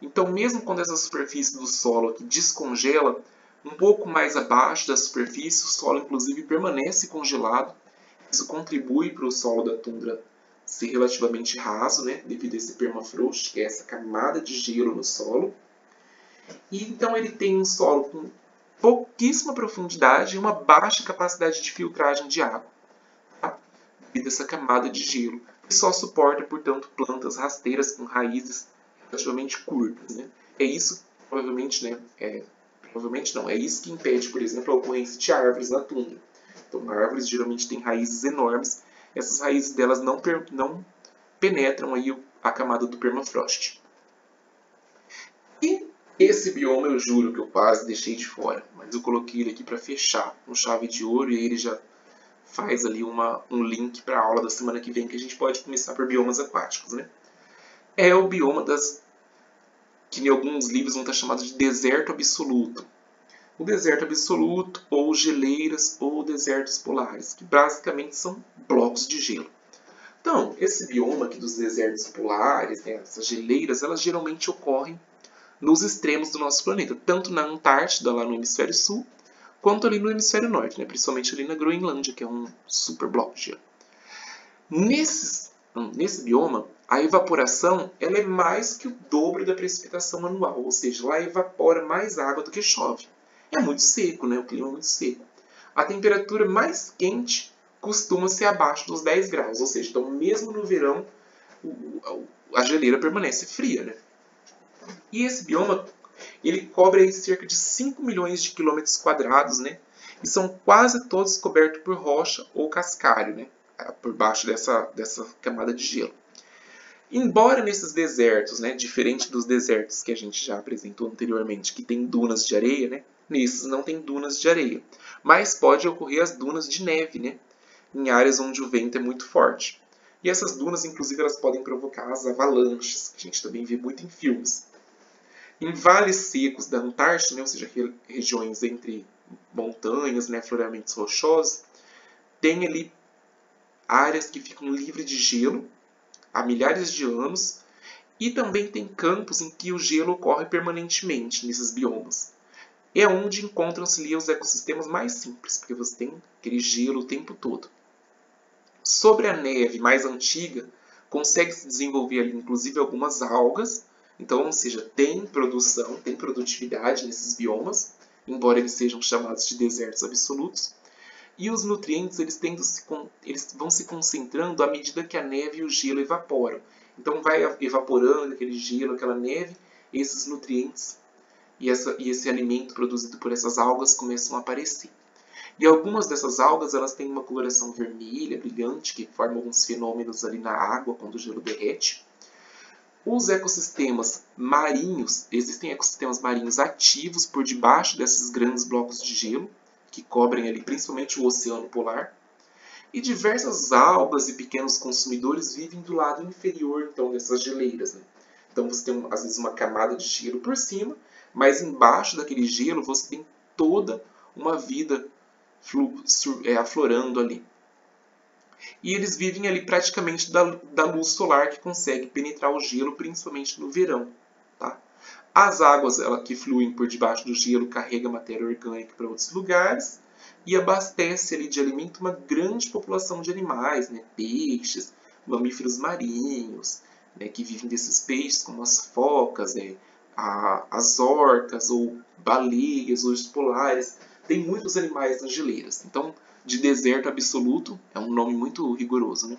Então, mesmo quando essa superfície do solo aqui descongela, Um pouco mais abaixo da superfície, o solo inclusive permanece congelado. Isso contribui para o solo da tundra ser relativamente raso, né, devido a esse permafrost, que é essa camada de gelo no solo. E então ele tem um solo com pouquíssima profundidade e uma baixa capacidade de filtragem de água, tá? Devido a essa camada de gelo, que só suporta, portanto, plantas rasteiras com raízes relativamente curtas, né? É isso, provavelmente, né? Provavelmente não, é isso que impede, por exemplo, a ocorrência de árvores na tundra. Então, árvores geralmente têm raízes enormes, essas raízes delas não penetram aí a camada do permafrost. E esse bioma eu juro que eu quase deixei de fora, mas eu coloquei ele aqui para fechar com chave de ouro e ele já faz ali um link para a aula da semana que vem, que a gente pode começar por biomas aquáticos, né? É o bioma que em alguns livros vão estar chamados de deserto absoluto. O deserto absoluto, ou geleiras, ou desertos polares, que basicamente são blocos de gelo. Então, esse bioma aqui dos desertos polares, né, essas geleiras, elas geralmente ocorrem nos extremos do nosso planeta, tanto na Antártida, lá no hemisfério sul, quanto ali no hemisfério norte, né, principalmente ali na Groenlândia, que é um super bloco de gelo. Nesse bioma, a evaporação ela é mais que o dobro da precipitação anual, ou seja, lá evapora mais água do que chove. É muito seco, né? O clima é muito seco. A temperatura mais quente costuma ser abaixo dos 10 graus, ou seja, então mesmo no verão a geleira permanece fria, né? E esse bioma ele cobre aí cerca de 5 milhões de quilômetros quadrados, né? E são quase todos cobertos por rocha ou cascalho, né? Por baixo dessa camada de gelo. Embora nesses desertos, né, diferente dos desertos que a gente já apresentou anteriormente, que tem dunas de areia, né, nesses não tem dunas de areia, mas pode ocorrer as dunas de neve, né, em áreas onde o vento é muito forte. E essas dunas, inclusive, elas podem provocar as avalanches, que a gente também vê muito em filmes. Em vales secos da Antártida, né, ou seja, regiões entre montanhas, né, floramentos rochosos, tem ali áreas que ficam livres de gelo há milhares de anos, e também tem campos em que o gelo ocorre permanentemente nesses biomas. É onde encontram-se ali os ecossistemas mais simples, porque você tem aquele gelo o tempo todo. Sobre a neve mais antiga, consegue se desenvolver ali inclusive algumas algas, então, ou seja, tem produção, tem produtividade nesses biomas, embora eles sejam chamados de desertos absolutos. E os nutrientes eles vão se concentrando à medida que a neve e o gelo evaporam. Então vai evaporando aquele gelo, aquela neve, esses nutrientes e esse alimento produzido por essas algas começam a aparecer. E algumas dessas algas elas têm uma coloração vermelha, brilhante, que forma alguns fenômenos ali na água quando o gelo derrete. Os ecossistemas marinhos, existem ecossistemas marinhos ativos por debaixo desses grandes blocos de gelo, que cobrem ali principalmente o oceano polar. E diversas algas e pequenos consumidores vivem do lado inferior então dessas geleiras, né? Então você tem às vezes uma camada de gelo por cima, mas embaixo daquele gelo você tem toda uma vida aflorando ali. E eles vivem ali praticamente da luz solar que consegue penetrar o gelo, principalmente no verão. Tá? As águas que fluem por debaixo do gelo carregam matéria orgânica para outros lugares e abastece ali de alimento uma grande população de animais, né? Peixes, mamíferos marinhos, né? Que vivem desses peixes, como as focas, as orcas, ou baleias, ou os polares. Tem muitos animais nas geleiras. Então, de deserto absoluto, é um nome muito rigoroso, né?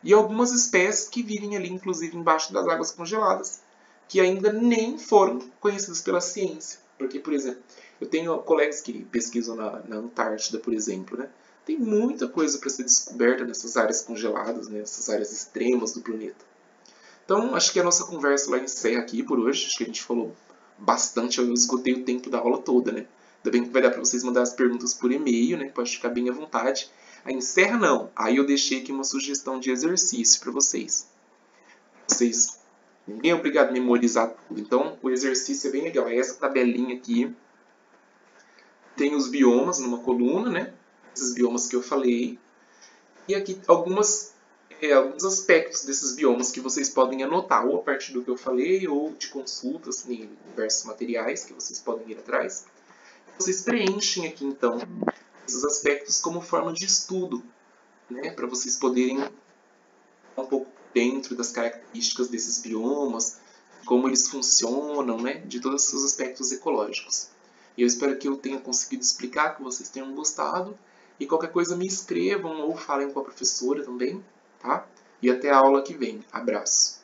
E algumas espécies que vivem ali, inclusive, embaixo das águas congeladas, que ainda nem foram conhecidas pela ciência. Porque, por exemplo, eu tenho colegas que pesquisam na Antártida, por exemplo, né? Tem muita coisa para ser descoberta nessas áreas congeladas, né? Nessas áreas extremas do planeta. Então, acho que a nossa conversa lá encerra aqui por hoje. Acho que a gente falou bastante, eu esgotei o tempo da aula toda, né? Ainda bem que vai dar para vocês mandar as perguntas por e-mail, né? Pode ficar bem à vontade. Aí encerra não. Aí eu deixei aqui uma sugestão de exercício para vocês. Ninguém é obrigado a memorizar tudo. Então, o exercício é bem legal. É essa tabelinha aqui. Tem os biomas numa coluna, né? Esses biomas que eu falei. E aqui alguns aspectos desses biomas que vocês podem anotar, ou a partir do que eu falei, ou de consultas em diversos materiais que vocês podem ir atrás. Vocês preenchem aqui, então, esses aspectos como forma de estudo, né, para vocês poderem estar um pouco dentro das características desses biomas, como eles funcionam, né, de todos os aspectos ecológicos. E eu espero que eu tenha conseguido explicar, que vocês tenham gostado. E qualquer coisa me escrevam ou falem com a professora também, tá? E até a aula que vem. Abraço!